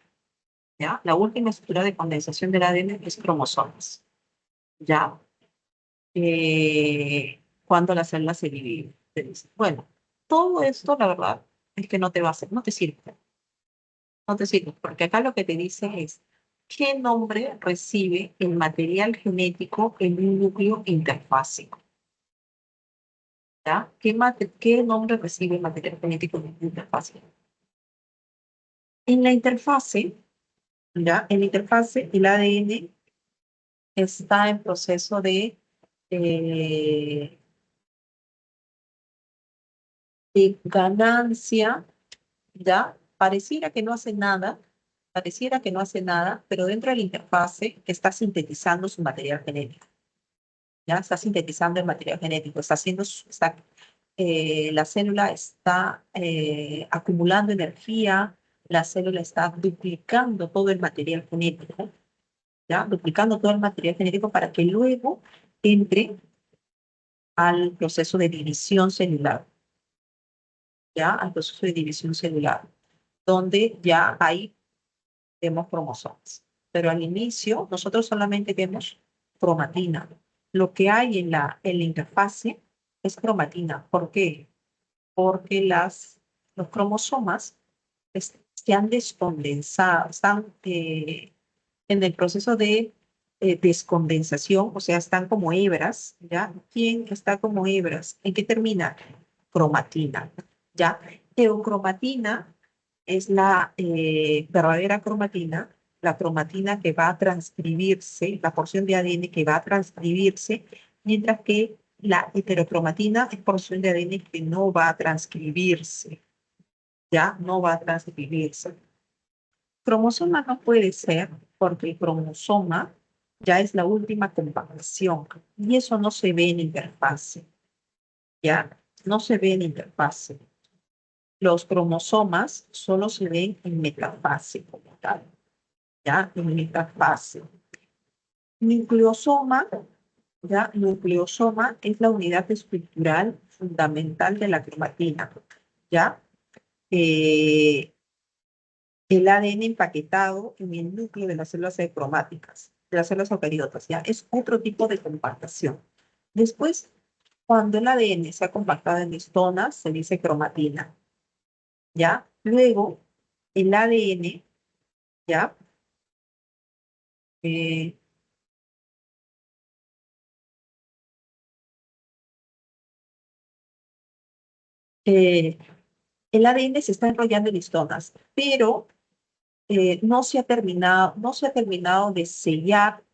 ¿ya? La última estructura de condensación del ADN es cromosomas, ¿ya? Cuando la célula se divide. Bueno, todo esto, la verdad, es que no te va a hacer, no te sirve. No te sirve, porque acá lo que te dice es qué nombre recibe el material genético en un núcleo interfásico. ¿Ya? ¿Qué nombre recibe el material genético en una interfase? En la interfase, ¿ya? En la interfase, el ADN está en proceso eh, de ganancia, ¿ya? Pareciera que no hace nada, pero dentro de la interfase está sintetizando su material genético, ¿ya? Está sintetizando el material genético, la célula está acumulando energía, la célula está duplicando todo el material genético, ¿ya? Duplicando todo el material genético para que luego entre al proceso de división celular, ¿ya? Al proceso de división celular, donde ya hay, vemos cromosomas. Pero al inicio, nosotros solamente vemos cromatina. Lo que hay en la interfase es cromatina. ¿Por qué? Porque los cromosomas se han descondensado, están en el proceso de descondensación, o sea, están como hebras, ¿ya? ¿Quién está como hebras? ¿En qué termina? Cromatina, ¿ya? Eucromatina es la verdadera cromatina, la cromatina que va a transcribirse, la porción de ADN que va a transcribirse, mientras que la heterocromatina es porción de ADN que no va a transcribirse, ya no va a transcribirse. Cromosoma no puede ser porque el cromosoma ya es la última compactación y eso no se ve en interfase, ya no se ve en interfase. Los cromosomas solo se ven en metafase como tal, ya en metafase. Nucleosoma, ya nucleosoma es la unidad estructural fundamental de la cromatina, ya. El ADN empaquetado en el núcleo de las células cromáticas, de las células eucariotas, ¿ya? Es otro tipo de compactación. Después, cuando el ADN se ha compactado en histonas, se dice cromatina, ¿ya? Luego, el ADN, ¿ya? Eh, eh, el ADN se está enrollando en histonas, pero no se ha terminado de sellar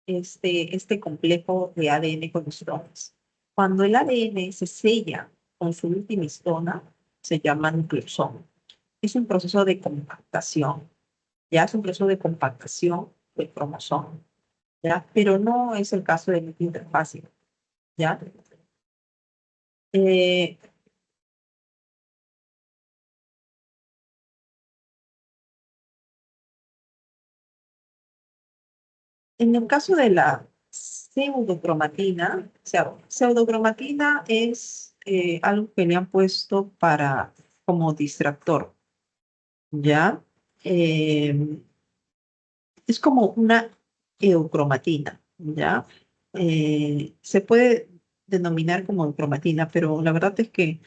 este complejo de ADN con histonas. Cuando el ADN se sella con su última histona, se llama nucleosoma. Es un proceso de compactación, ya es un proceso de compactación del cromosoma, ya, pero no es el caso de la interfase, ya. Eh, En el caso de la pseudocromatina, o sea, pseudocromatina es algo que le han puesto para como distractor, ¿ya? Eh, es como una eucromatina, ¿ya? Se puede denominar como eucromatina, pero la verdad es que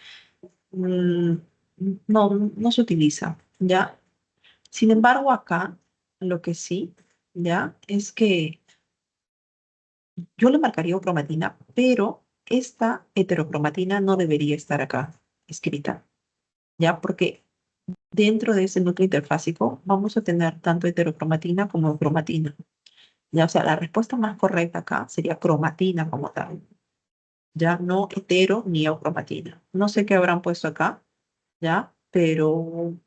mm, no se utiliza, ¿ya? Sin embargo, acá lo que sí, ¿ya? Es que yo le marcaría cromatina, pero esta heterocromatina no debería estar acá escrita, ¿ya? Porque dentro de ese núcleo interfásico vamos a tener tanto heterocromatina como cromatina, ¿ya? O sea, la respuesta más correcta acá sería cromatina como tal, ¿ya? No hetero ni eucromatina. No sé qué habrán puesto acá, ¿ya? Pero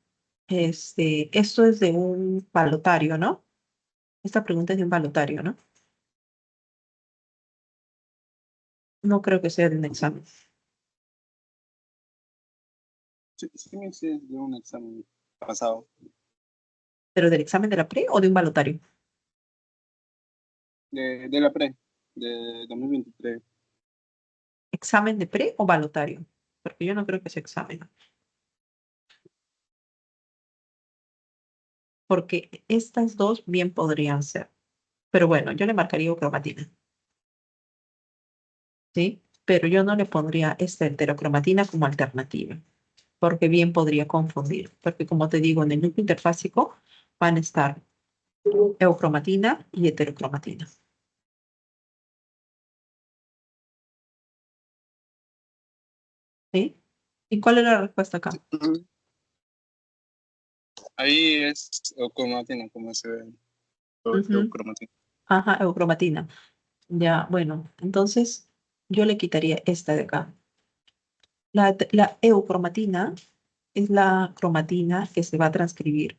esto es de un balotario, ¿no? Esta pregunta es de un balotario, ¿no? No creo que sea de un examen. Sí, sí me hice de un examen pasado, ¿Pero del examen de la pre o de un balotario? de la pre, de 2023. ¿Examen de pre o balotario? Porque yo no creo que sea examen. Porque estas dos bien podrían ser. Pero bueno, yo le marcaría cromatina, ¿sí? Pero yo no le pondría esta heterocromatina como alternativa, porque bien podría confundir. Porque como te digo, en el núcleo interfásico van a estar eucromatina y heterocromatina, ¿sí? ¿Y cuál es la respuesta acá? Ahí es cromatina, como se ve. Ujú. Cromatina. Ajá, eucromatina. Ya, bueno, entonces yo le quitaría esta de acá. La eucromatina es la cromatina que se va a transcribir.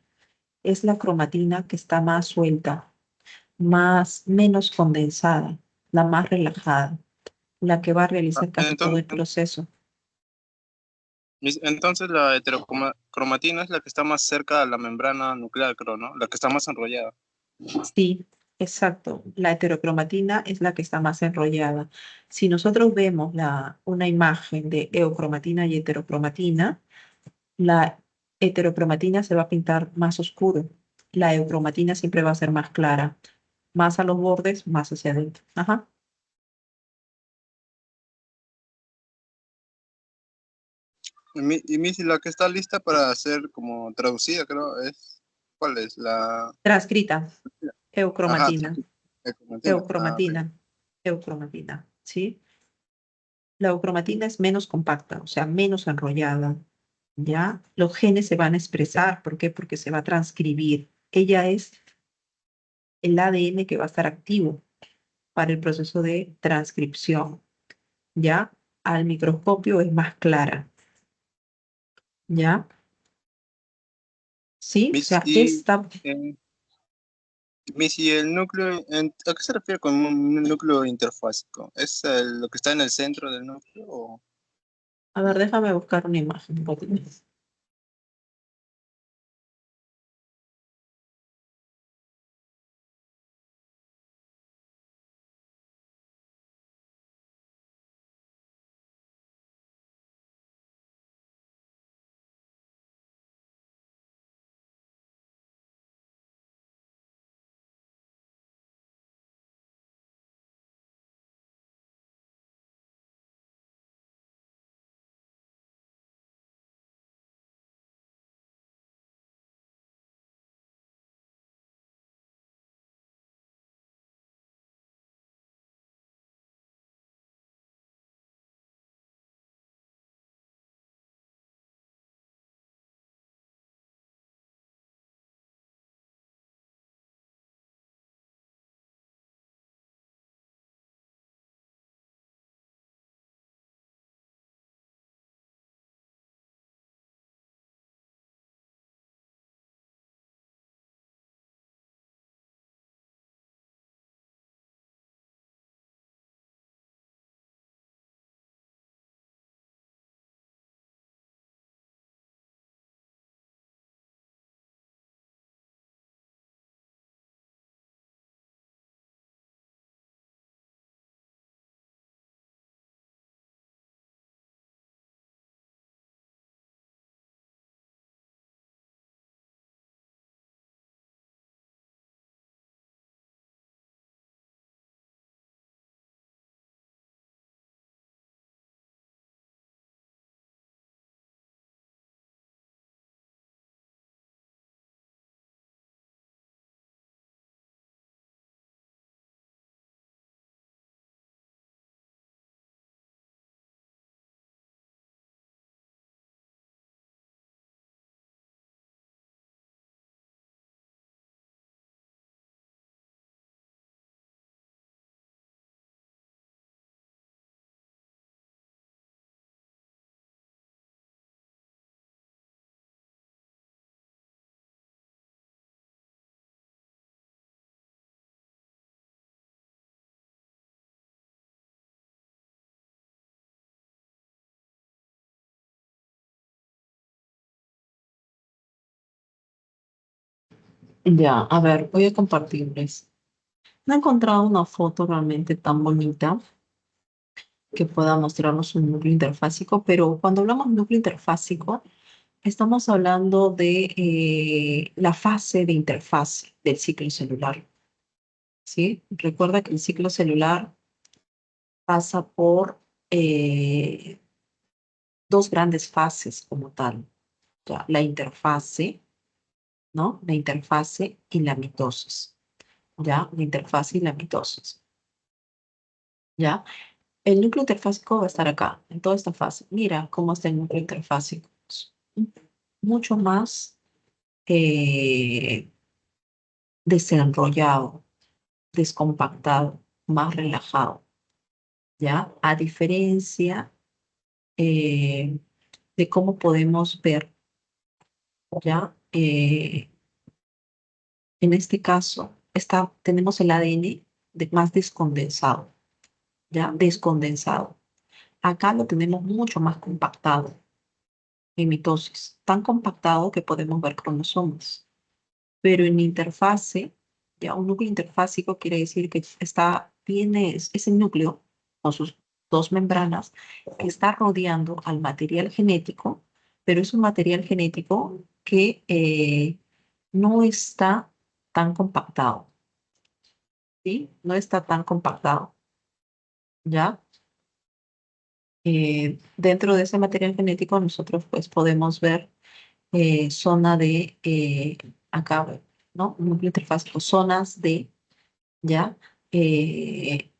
Es la cromatina que está más suelta, menos condensada, la más relajada, la que va a realizar casi todo Entonces, el proceso. entonces la heterocromatina es la que está más cerca a la membrana nuclear, creo, ¿no? La que está más enrollada. Sí, exacto. La heterocromatina es la que está más enrollada. Si nosotros vemos una imagen de eucromatina y heterocromatina, la heterocromatina se va a pintar más oscuro. La eucromatina siempre va a ser más clara, más a los bordes, más hacia adentro. Ajá. Y la que está lista para ser como traducida, creo, ¿cuál es? Transcrita, Ajá, eucromatina, cromatina. Ah, ok. eucromatina, eucromatina, ¿sí? La eucromatina es menos compacta, o sea, menos enrollada, ¿ya? Los genes se van a expresar, ¿por qué? Porque se va a transcribir. Ella es el ADN que va a estar activo para el proceso de transcripción, ¿ya? Al microscopio es más clara, ¿ya? ¿Sí? O Miss, sea, esta, eh, Miss, ¿y el núcleo, a qué se refiere con un núcleo interfásico? ¿Es lo que está en el centro del núcleo? a ver, déjame buscar una imagen. Ya, a ver, voy a compartirles. No he encontrado una foto realmente tan bonita que pueda mostrarnos un núcleo interfásico, pero cuando hablamos de núcleo interfásico, estamos hablando de la fase de interfaz del ciclo celular, ¿sí? Recuerda que el ciclo celular pasa por dos grandes fases como tal, ya, la interfase, ¿no? La interfase y la mitosis, ¿ya? La interfase y la mitosis, ¿ya? El núcleo interfásico va a estar acá, en toda esta fase. Mira cómo está el núcleo interfásico. Es mucho más eh, desenrollado, descompactado, más relajado, ¿ya? A diferencia eh, de cómo podemos ver, ¿ya? En este caso, tenemos el ADN más descondensado, ¿ya? Descondensado. Acá lo tenemos mucho más compactado en mitosis, tan compactado que podemos ver cromosomas. Pero en interfase, ya un núcleo interfásico quiere decir que tiene ese núcleo con sus dos membranas que está rodeando al material genético, pero es un material genético que no está tan compactado, ¿sí? No está tan compactado, ¿ya? Dentro de ese material genético nosotros pues podemos ver zona de, acá, ¿no? Un núcleo interfásico, zonas de, ¿ya? Eh,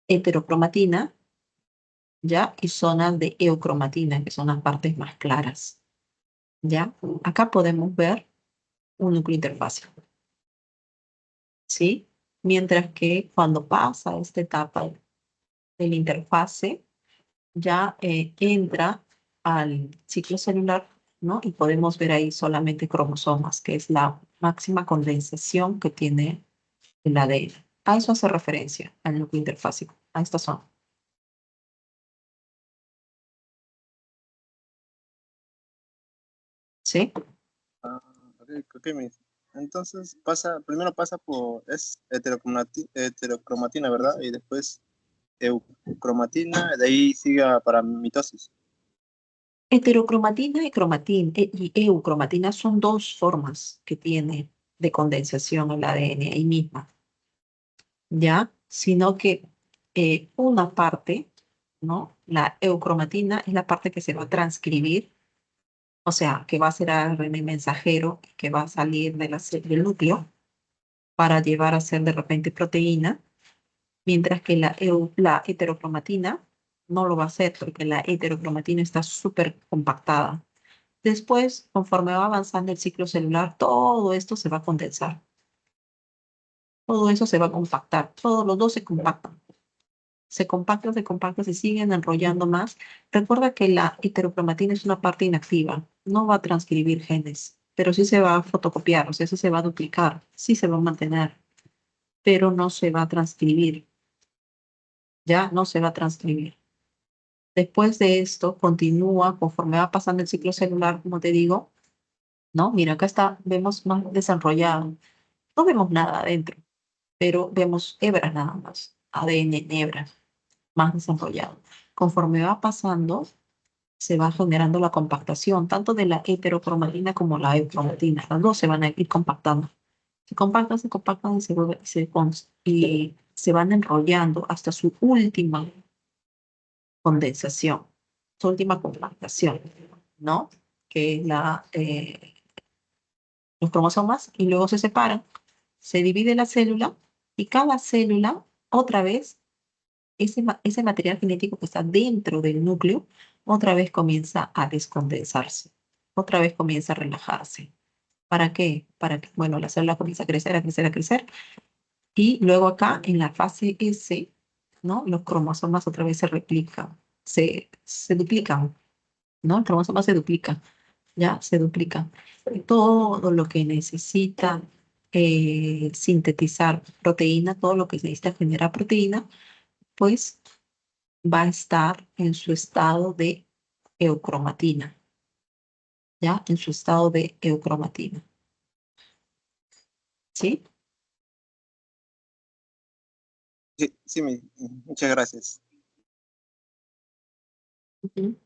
heterocromatina, ¿ya? Y zonas de eucromatina, que son las partes más claras, ¿ya? Acá podemos ver un núcleo interfásico, ¿sí? Mientras que cuando pasa esta etapa de la interfase, ya entra al ciclo celular, ¿no? Y podemos ver ahí solamente cromosomas, que es la máxima condensación que tiene el ADN. A eso hace referencia al núcleo interfásico, a esta zona. ¿Sí? Ah, ok, ok, entonces primero pasa por, es heterocromatina, ¿verdad? Y después eucromatina, de ahí sigue para mitosis. Heterocromatina y eucromatina son dos formas que tiene de condensación el ADN ahí misma, ¿ya? Sino que una parte, ¿no? La eucromatina es la parte que se va a transcribir, o sea, que va a ser ARN mensajero, que va a salir del núcleo para llevar a ser de repente proteína, mientras que la heterocromatina no lo va a hacer porque la heterocromatina está súper compactada. Después, conforme va avanzando el ciclo celular, todo esto se va a condensar. Todo eso se va a compactar. Todos los dos se compactan. Se compactan, se siguen enrollando más. Recuerda que la heterocromatina es una parte inactiva. No va a transcribir genes, pero sí se va a fotocopiar, o sea, sí se va a duplicar, sí se va a mantener, pero no se va a transcribir. Ya no se va a transcribir. Después de esto, continúa conforme va pasando el ciclo celular, como te digo, ¿no? Mira, acá está, vemos más desarrollado. No vemos nada adentro, pero vemos hebras nada más, ADN en hebras, más desarrollado. Conforme va pasando, se va generando la compactación, tanto de la heterocromatina como la eucromatina. Las dos se van a ir compactando. Se compactan y se van enrollando hasta su última condensación, su última compactación, ¿no? Que es los cromosomas, y luego se separan, se divide la célula, y cada célula, otra vez, ese material genético que está dentro del núcleo, otra vez comienza a descondensarse, otra vez comienza a relajarse. ¿Para qué? Para que, bueno, la célula comienza a crecer, a crecer, a crecer, y luego acá, en la fase S, ¿no? Los cromosomas otra vez se replican, se duplican, ¿no? El cromosoma se duplica, ya se duplica. Y todo lo que necesita sintetizar proteína, todo lo que necesita generar proteína, pues va a estar en su estado de eucromatina, ¿ya? En su estado de eucromatina. ¿Sí? Sí, sí, muchas gracias. Ujú.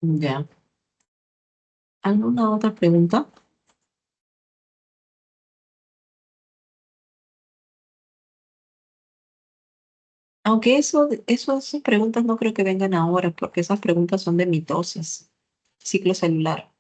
Ya. ¿Alguna otra pregunta? Aunque esas preguntas no creo que vengan ahora, porque esas preguntas son de mitosis, ciclo celular.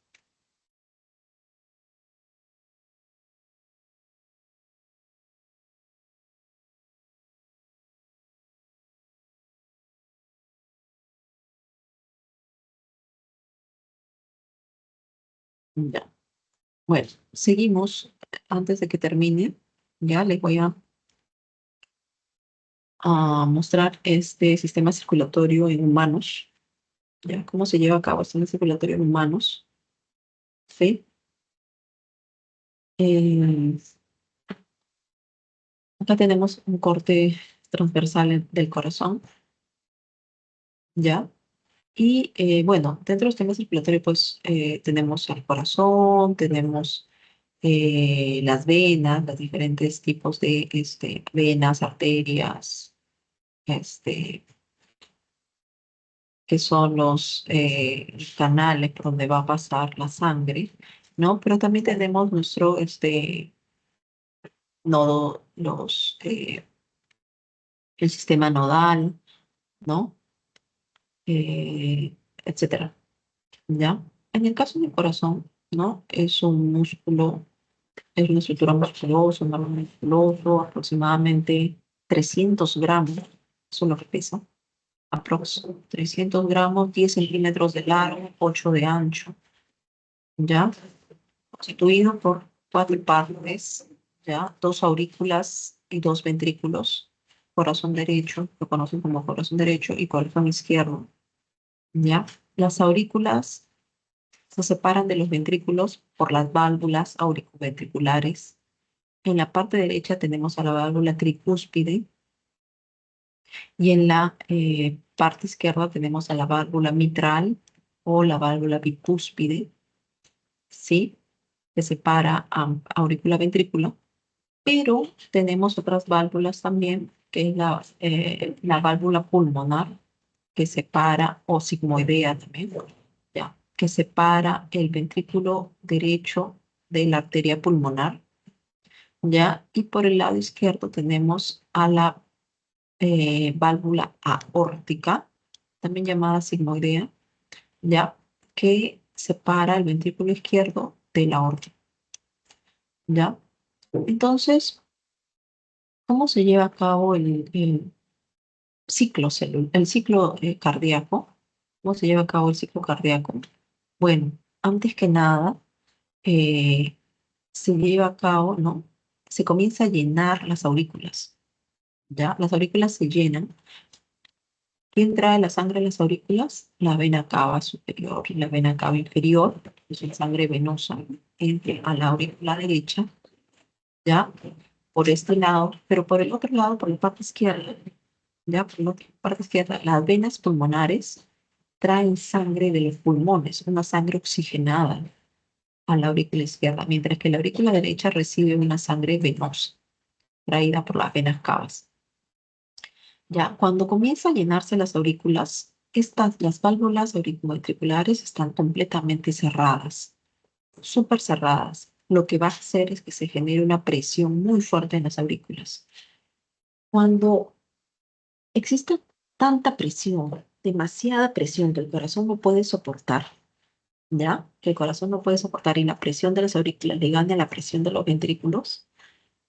Ya. Bueno, seguimos. Antes de que termine, ya les voy a mostrar este sistema circulatorio en humanos. ¿Ya? ¿Cómo se lleva a cabo el sistema circulatorio en humanos? ¿Sí? Eh, Acá tenemos un corte transversal del corazón, ¿ya? Y bueno, dentro del sistema circulatorio, pues tenemos el corazón, tenemos las venas, los diferentes tipos de venas, arterias, este, que son los canales por donde va a pasar la sangre, ¿no? Pero también tenemos nuestro nodo, el sistema nodal, ¿no? Etcétera, ¿ya? En el caso del corazón, ¿no? Es un músculo, es una estructura musculosa, un órgano musculoso, aproximadamente 300 gramos, eso es lo que pesa, aprox. 300 gramos, 10 centímetros de largo, 8 de ancho, ¿ya? Constituido por 4 partes, ¿ya? 2 aurículas y 2 ventrículos, corazón derecho, lo conocen como corazón derecho, y corazón izquierdo, ¿ya? Las aurículas se separan de los ventrículos por las válvulas auriculoventriculares. En la parte derecha tenemos a la válvula tricúspide y en la parte izquierda tenemos a la válvula mitral o la válvula bicúspide, ¿sí? Que separa aurícula-ventrículo, pero tenemos otras válvulas también, que es la válvula pulmonar, que separa, o sigmoidea también, ya, que separa el ventrículo derecho de la arteria pulmonar, ya, y por el lado izquierdo tenemos a la válvula aórtica, también llamada sigmoidea, ya, que separa el ventrículo izquierdo de la aorta, ya. Entonces, ¿cómo se lleva a cabo el el ciclo cardíaco? ¿Cómo se lleva a cabo el ciclo cardíaco? Bueno, antes que nada, eh, se lleva a cabo, ¿no? Se comienza a llenar las aurículas, ¿ya? Las aurículas se llenan. ¿Quién trae la sangre a las aurículas? La vena cava superior y la vena cava inferior, es la sangre venosa, entra a la aurícula derecha, ¿ya? Por este lado, pero por el otro lado, por la parte izquierda, ¿ya? Por la parte izquierda, las venas pulmonares traen sangre de los pulmones, una sangre oxigenada a la aurícula izquierda, mientras que la aurícula derecha recibe una sangre venosa, traída por las venas cavas. Ya, cuando comienza a llenarse las aurículas, las válvulas auriculoventriculares están completamente cerradas, súper cerradas. Lo que va a hacer es que se genere una presión muy fuerte en las aurículas. Cuando existe tanta presión, demasiada presión que el corazón no puede soportar, ¿ya? Que el corazón no puede soportar y la presión de las aurículas le gane a la presión de los ventrículos,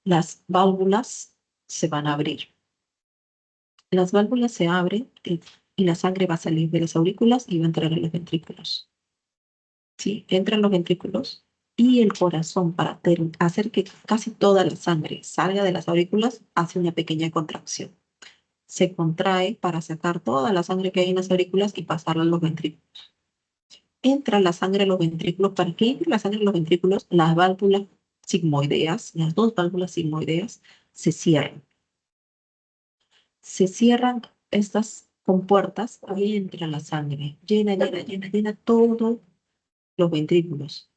las válvulas se van a abrir. Las válvulas se abren y la sangre va a salir de las aurículas y va a entrar a los ventrículos. ¿Sí? Entra en los ventrículos y el corazón, para hacer que casi toda la sangre salga de las aurículas, hace una pequeña contracción. Se contrae para sacar toda la sangre que hay en las aurículas y pasarla a los ventrículos. Entra la sangre a los ventrículos. Para que entre la sangre a los ventrículos, las válvulas sigmoideas, las dos válvulas sigmoideas, se cierran. Se cierran estas compuertas y entra la sangre. Llena, llena, llena, llena todos los ventrículos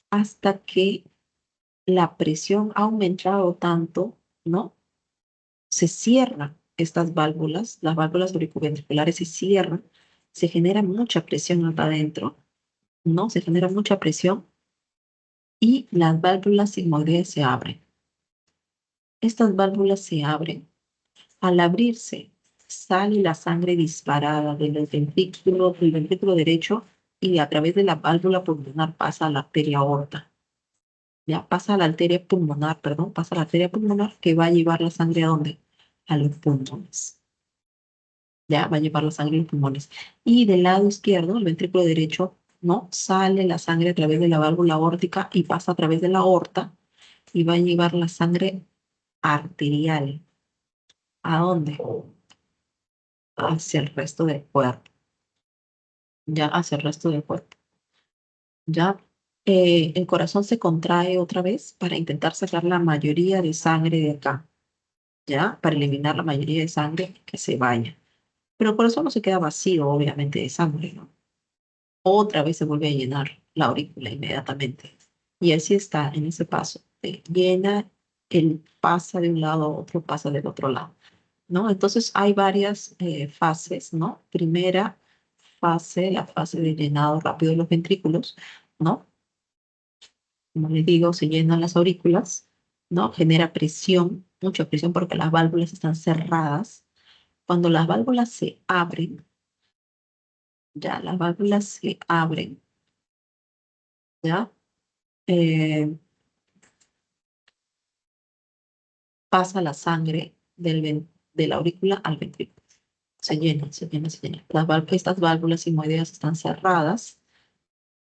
hasta que la presión ha aumentado tanto, ¿no? Se cierran estas válvulas, las válvulas auriculoventriculares se cierran, se genera mucha presión acá adentro, ¿no? Se genera mucha presión y las válvulas sigmoideas se abren. Estas válvulas se abren. Al abrirse, sale la sangre disparada del ventrículo derecho y a través de la válvula pulmonar pasa a la arteria aorta. Ya pasa a la arteria pulmonar, perdón, pasa a la arteria pulmonar que va a llevar la sangre ¿a dónde? A los pulmones. Ya va a llevar la sangre a los pulmones. Y del lado izquierdo, el ventrículo derecho, ¿no? Sale la sangre a través de la válvula aórtica y pasa a través de la aorta y va a llevar la sangre arterial. ¿A dónde? Hacia el resto del cuerpo. Ya hacia el resto del cuerpo. Ya el corazón se contrae otra vez para intentar sacar la mayoría de sangre de acá. Ya para eliminar la mayoría de sangre que se vaya. Pero el corazón no se queda vacío, obviamente, de sangre, ¿no? Otra vez se vuelve a llenar la aurícula inmediatamente. Y así está en ese paso. Llena, él pasa de un lado a otro, pasa del otro lado, ¿no? Entonces hay varias fases, ¿no? Primera fase, la fase de llenado rápido de los ventrículos, ¿no? Como les digo, se llenan las aurículas, ¿no? Genera presión, mucha presión porque las válvulas están cerradas. Cuando las válvulas se abren, ya las válvulas se abren, ya eh, pasa la sangre de la aurícula al ventrículo. Se llena, se llena, se llena. Estas válvulas sigmoideas están cerradas,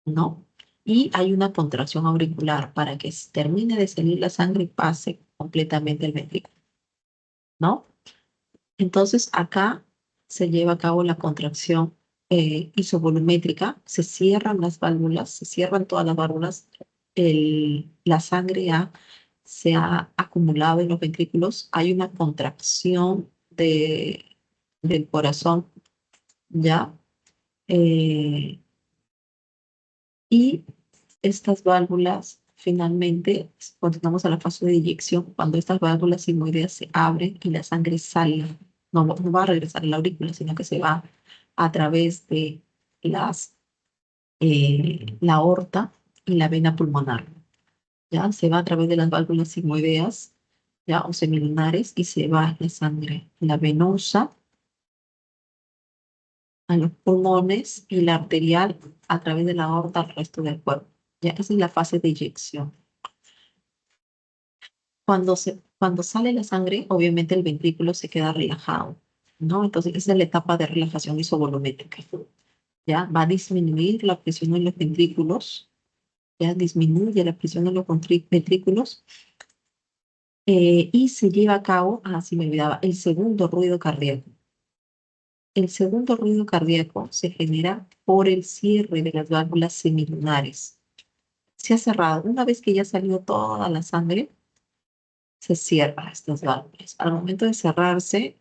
¿no? Y hay una contracción auricular para que termine de salir la sangre y pase completamente el ventrículo, ¿no? Entonces acá se lleva a cabo la contracción isovolumétrica, se cierran las válvulas, se cierran todas las válvulas, la sangre se ha acumulado en los ventrículos, hay una contracción del corazón, ¿ya? Eh, y estas válvulas finalmente, continuamos a la fase de eyección, cuando estas válvulas sigmoideas se abren y la sangre sale, no va a regresar a la aurícula, sino que se va a través de la aorta y la vena pulmonar. ¿Ya? Se va a través de las válvulas sigmoideas, ¿ya? O semilunares y se va la sangre, la venosa a los pulmones y la arterial a través de la aorta al resto del cuerpo. Ya esa es la fase de eyección. Cuando sale la sangre, obviamente el ventrículo se queda relajado, ¿no? Entonces esa es la etapa de relajación isovolumétrica. Ya va a disminuir la presión en los ventrículos, ya disminuye la presión en los ventrículos y se lleva a cabo, si me olvidaba, el segundo ruido cardíaco. El segundo ruido cardíaco se genera por el cierre de las válvulas semilunares. Se ha cerrado. Una vez que ya salió toda la sangre, se cierran estas válvulas. Al momento de cerrarse,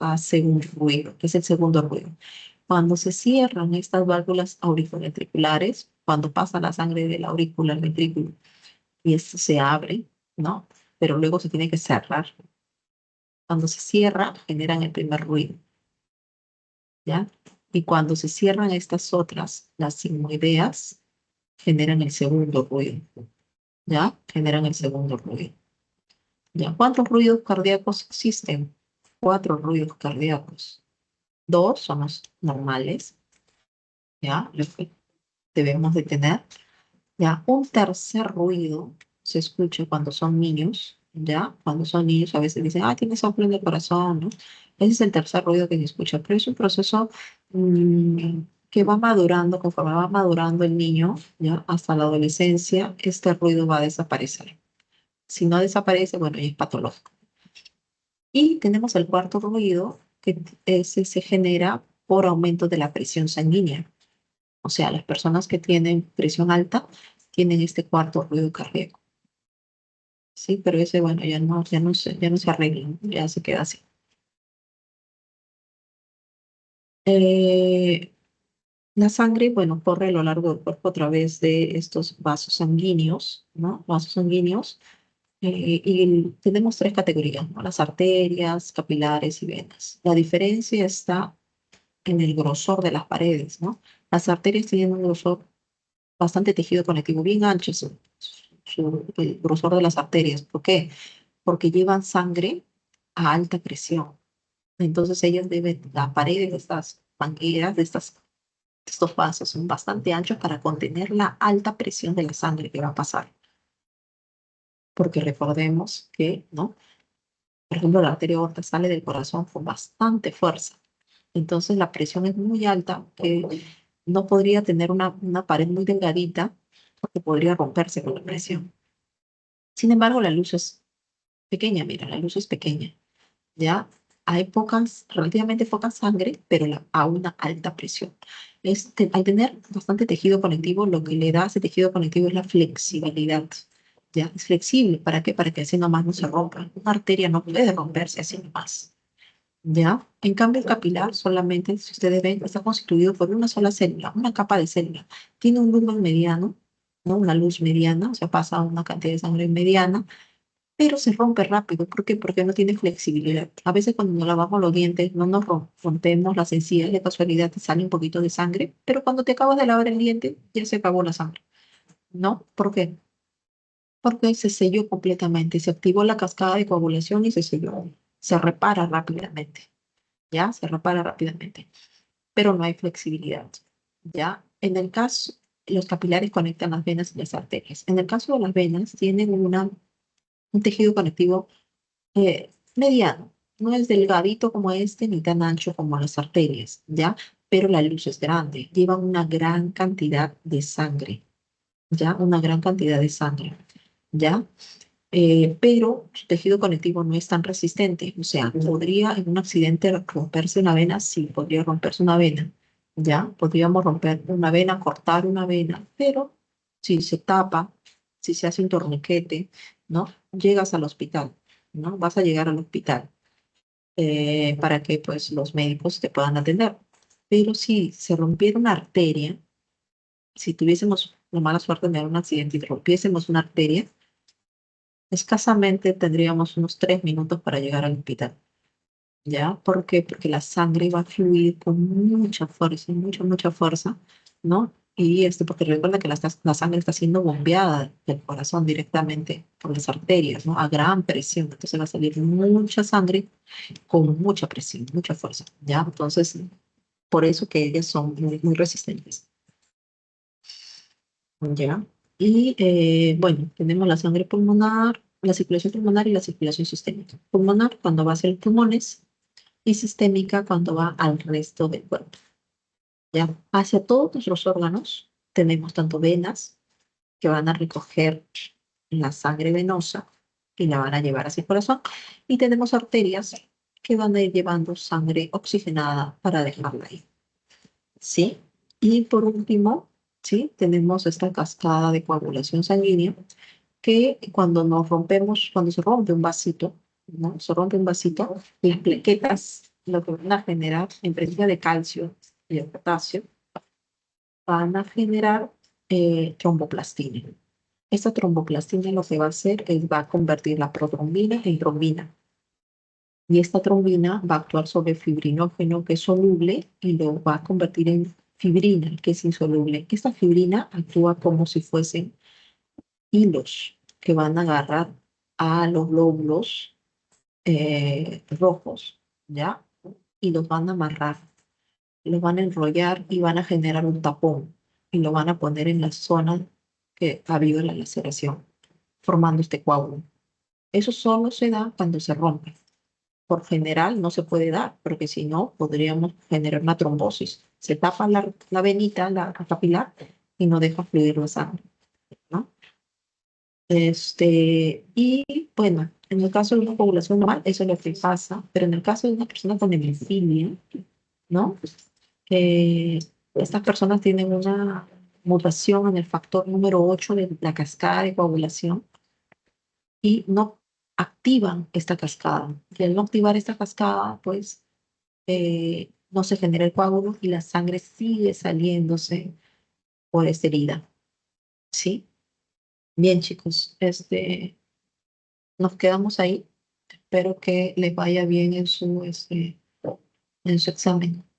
hace un ruido, que es el segundo ruido. Cuando se cierran estas válvulas auriculoventriculares, cuando pasa la sangre de la aurícula al ventrículo y esto se abre, ¿no? Pero luego se tiene que cerrar. Cuando se cierra, generan el primer ruido, ¿ya? Y cuando se cierran estas otras, las sigmoideas, generan el segundo ruido, ¿ya? Generan el segundo ruido. ¿Ya? ¿Cuántos ruidos cardíacos existen? 4 ruidos cardíacos. 2 son los normales, ¿ya? Los que debemos de tener. ¿Ya? Un tercer ruido se escucha cuando son niños, ¿ya? Cuando son niños a veces dicen, tiene soplo en el corazón, ¿no? Ese es el tercer ruido que se escucha, pero es un proceso que va madurando, conforme va madurando el niño, ¿ya? Hasta la adolescencia, este ruido va a desaparecer. Si no desaparece, bueno, ya es patológico. Y tenemos el cuarto ruido, que ese se genera por aumento de la presión sanguínea. O sea, las personas que tienen presión alta tienen este cuarto ruido cardíaco. Sí, pero ese, bueno, ya no se arregla, ¿no? Ya se queda así. La sangre, bueno, corre a lo largo del cuerpo a través de estos vasos sanguíneos, ¿no? Vasos sanguíneos. Y tenemos tres categorías, ¿no? Las arterias, capilares y venas. La diferencia está en el grosor de las paredes, ¿no? Las arterias tienen un grosor bastante tejido conectivo, bien ancho, el grosor de las arterias. ¿Por qué? Porque llevan sangre a alta presión. Entonces ellas deben, las paredes de estas mangueras, de estos vasos, son bastante anchos para contener la alta presión de la sangre que va a pasar. Porque recordemos que, ¿no? Por ejemplo, la arteria aorta sale del corazón con bastante fuerza. Entonces la presión es muy alta, que no podría tener una pared muy delgadita porque podría romperse con la presión. Sin embargo, la luz es pequeña, mira, la luz es pequeña. ¿Ya? Hay pocas, relativamente poca sangre, pero a una alta presión. Al tener bastante tejido conectivo, lo que le da a ese tejido conectivo es la flexibilidad. ¿Ya? Es flexible. ¿Para qué? Para que así nomás no se rompa. Una arteria no puede romperse así nomás. ¿Ya? En cambio, el capilar solamente, si ustedes ven, está constituido por una sola célula, una capa de célula. Tiene un lumen mediano, ¿no? Una luz mediana, o sea, pasa una cantidad de sangre mediana, pero se rompe rápido. ¿Por qué? Porque no tiene flexibilidad. A veces cuando nos lavamos los dientes no nos rompemos las encías, de casualidad te sale un poquito de sangre, pero cuando te acabas de lavar el diente ya se acabó la sangre. ¿No? ¿Por qué? Porque se selló completamente, se activó la cascada de coagulación y se selló. Se repara rápidamente, ¿ya? Se repara rápidamente, pero no hay flexibilidad, ¿ya? En el caso, los capilares conectan las venas y las arterias. En el caso de las venas, tienen un tejido conectivo mediano. No es delgadito como este, ni tan ancho como las arterias, ¿ya? Pero la luz es grande. Llevan una gran cantidad de sangre, ¿ya? Una gran cantidad de sangre, ¿ya? Pero su tejido conectivo no es tan resistente. O sea, podría en un accidente romperse una vena, sí, podría romperse una vena, ¿ya? Podríamos romper una vena, cortar una vena, pero si se tapa, si se hace un torniquete, ¿no? Llegas al hospital, ¿no? Vas a llegar al hospital para que pues los médicos te puedan atender. Pero si se rompiera una arteria, si tuviésemos la mala suerte de tener un accidente y rompiésemos una arteria, escasamente tendríamos unos 3 minutos para llegar al hospital. ¿Ya? ¿Por qué? Porque la sangre va a fluir con mucha fuerza, mucha fuerza, ¿no? Y porque recuerda que la sangre está siendo bombeada del corazón directamente por las arterias, ¿no? A gran presión. Entonces va a salir mucha sangre con mucha presión, mucha fuerza, ¿ya? Entonces, por eso que ellas son muy resistentes, ¿ya? Y bueno, tenemos la sangre pulmonar, la circulación pulmonar y la circulación sistémica. Pulmonar cuando va hacia los pulmones y sistémica cuando va al resto del cuerpo, ¿ya? Hacia todos nuestros órganos tenemos tanto venas que van a recoger la sangre venosa y la van a llevar hacia el corazón y tenemos arterias que van a ir llevando sangre oxigenada para dejarla ahí. ¿Sí? Y por último, ¿sí? Tenemos esta cascada de coagulación sanguínea que cuando nos rompemos, cuando se rompe un vasito, ¿no? Se rompe un vasito, las plaquetas, lo que van a generar en presencia de calcio y de potasio, van a generar tromboplastina. Esta tromboplastina lo que va a hacer es va a convertir la protrombina en trombina. Y esta trombina va a actuar sobre fibrinógeno que es soluble y lo va a convertir en fibrina que es insoluble. Esta fibrina actúa como si fuesen hilos que van a agarrar a los glóbulos rojos, ¿ya? Y los van a amarrar, los van a enrollar y van a generar un tapón y lo van a poner en la zona que ha habido la laceración, formando este coágulo. Eso solo se da cuando se rompe. Por general no se puede dar, porque si no podríamos generar una trombosis. Se tapa la venita, la capilar, y no deja fluir la sangre, ¿no? Y bueno, en el caso de una población normal, eso es lo que pasa, pero en el caso de una persona con hemofilia, ¿no? Estas personas tienen una mutación en el factor número 8 de la cascada de coagulación y no activan esta cascada. Y al no activar esta cascada, pues no se genera el coágulo y la sangre sigue saliéndose por esta herida. ¿Sí? Bien, chicos, nos quedamos ahí. Espero que les vaya bien en su examen.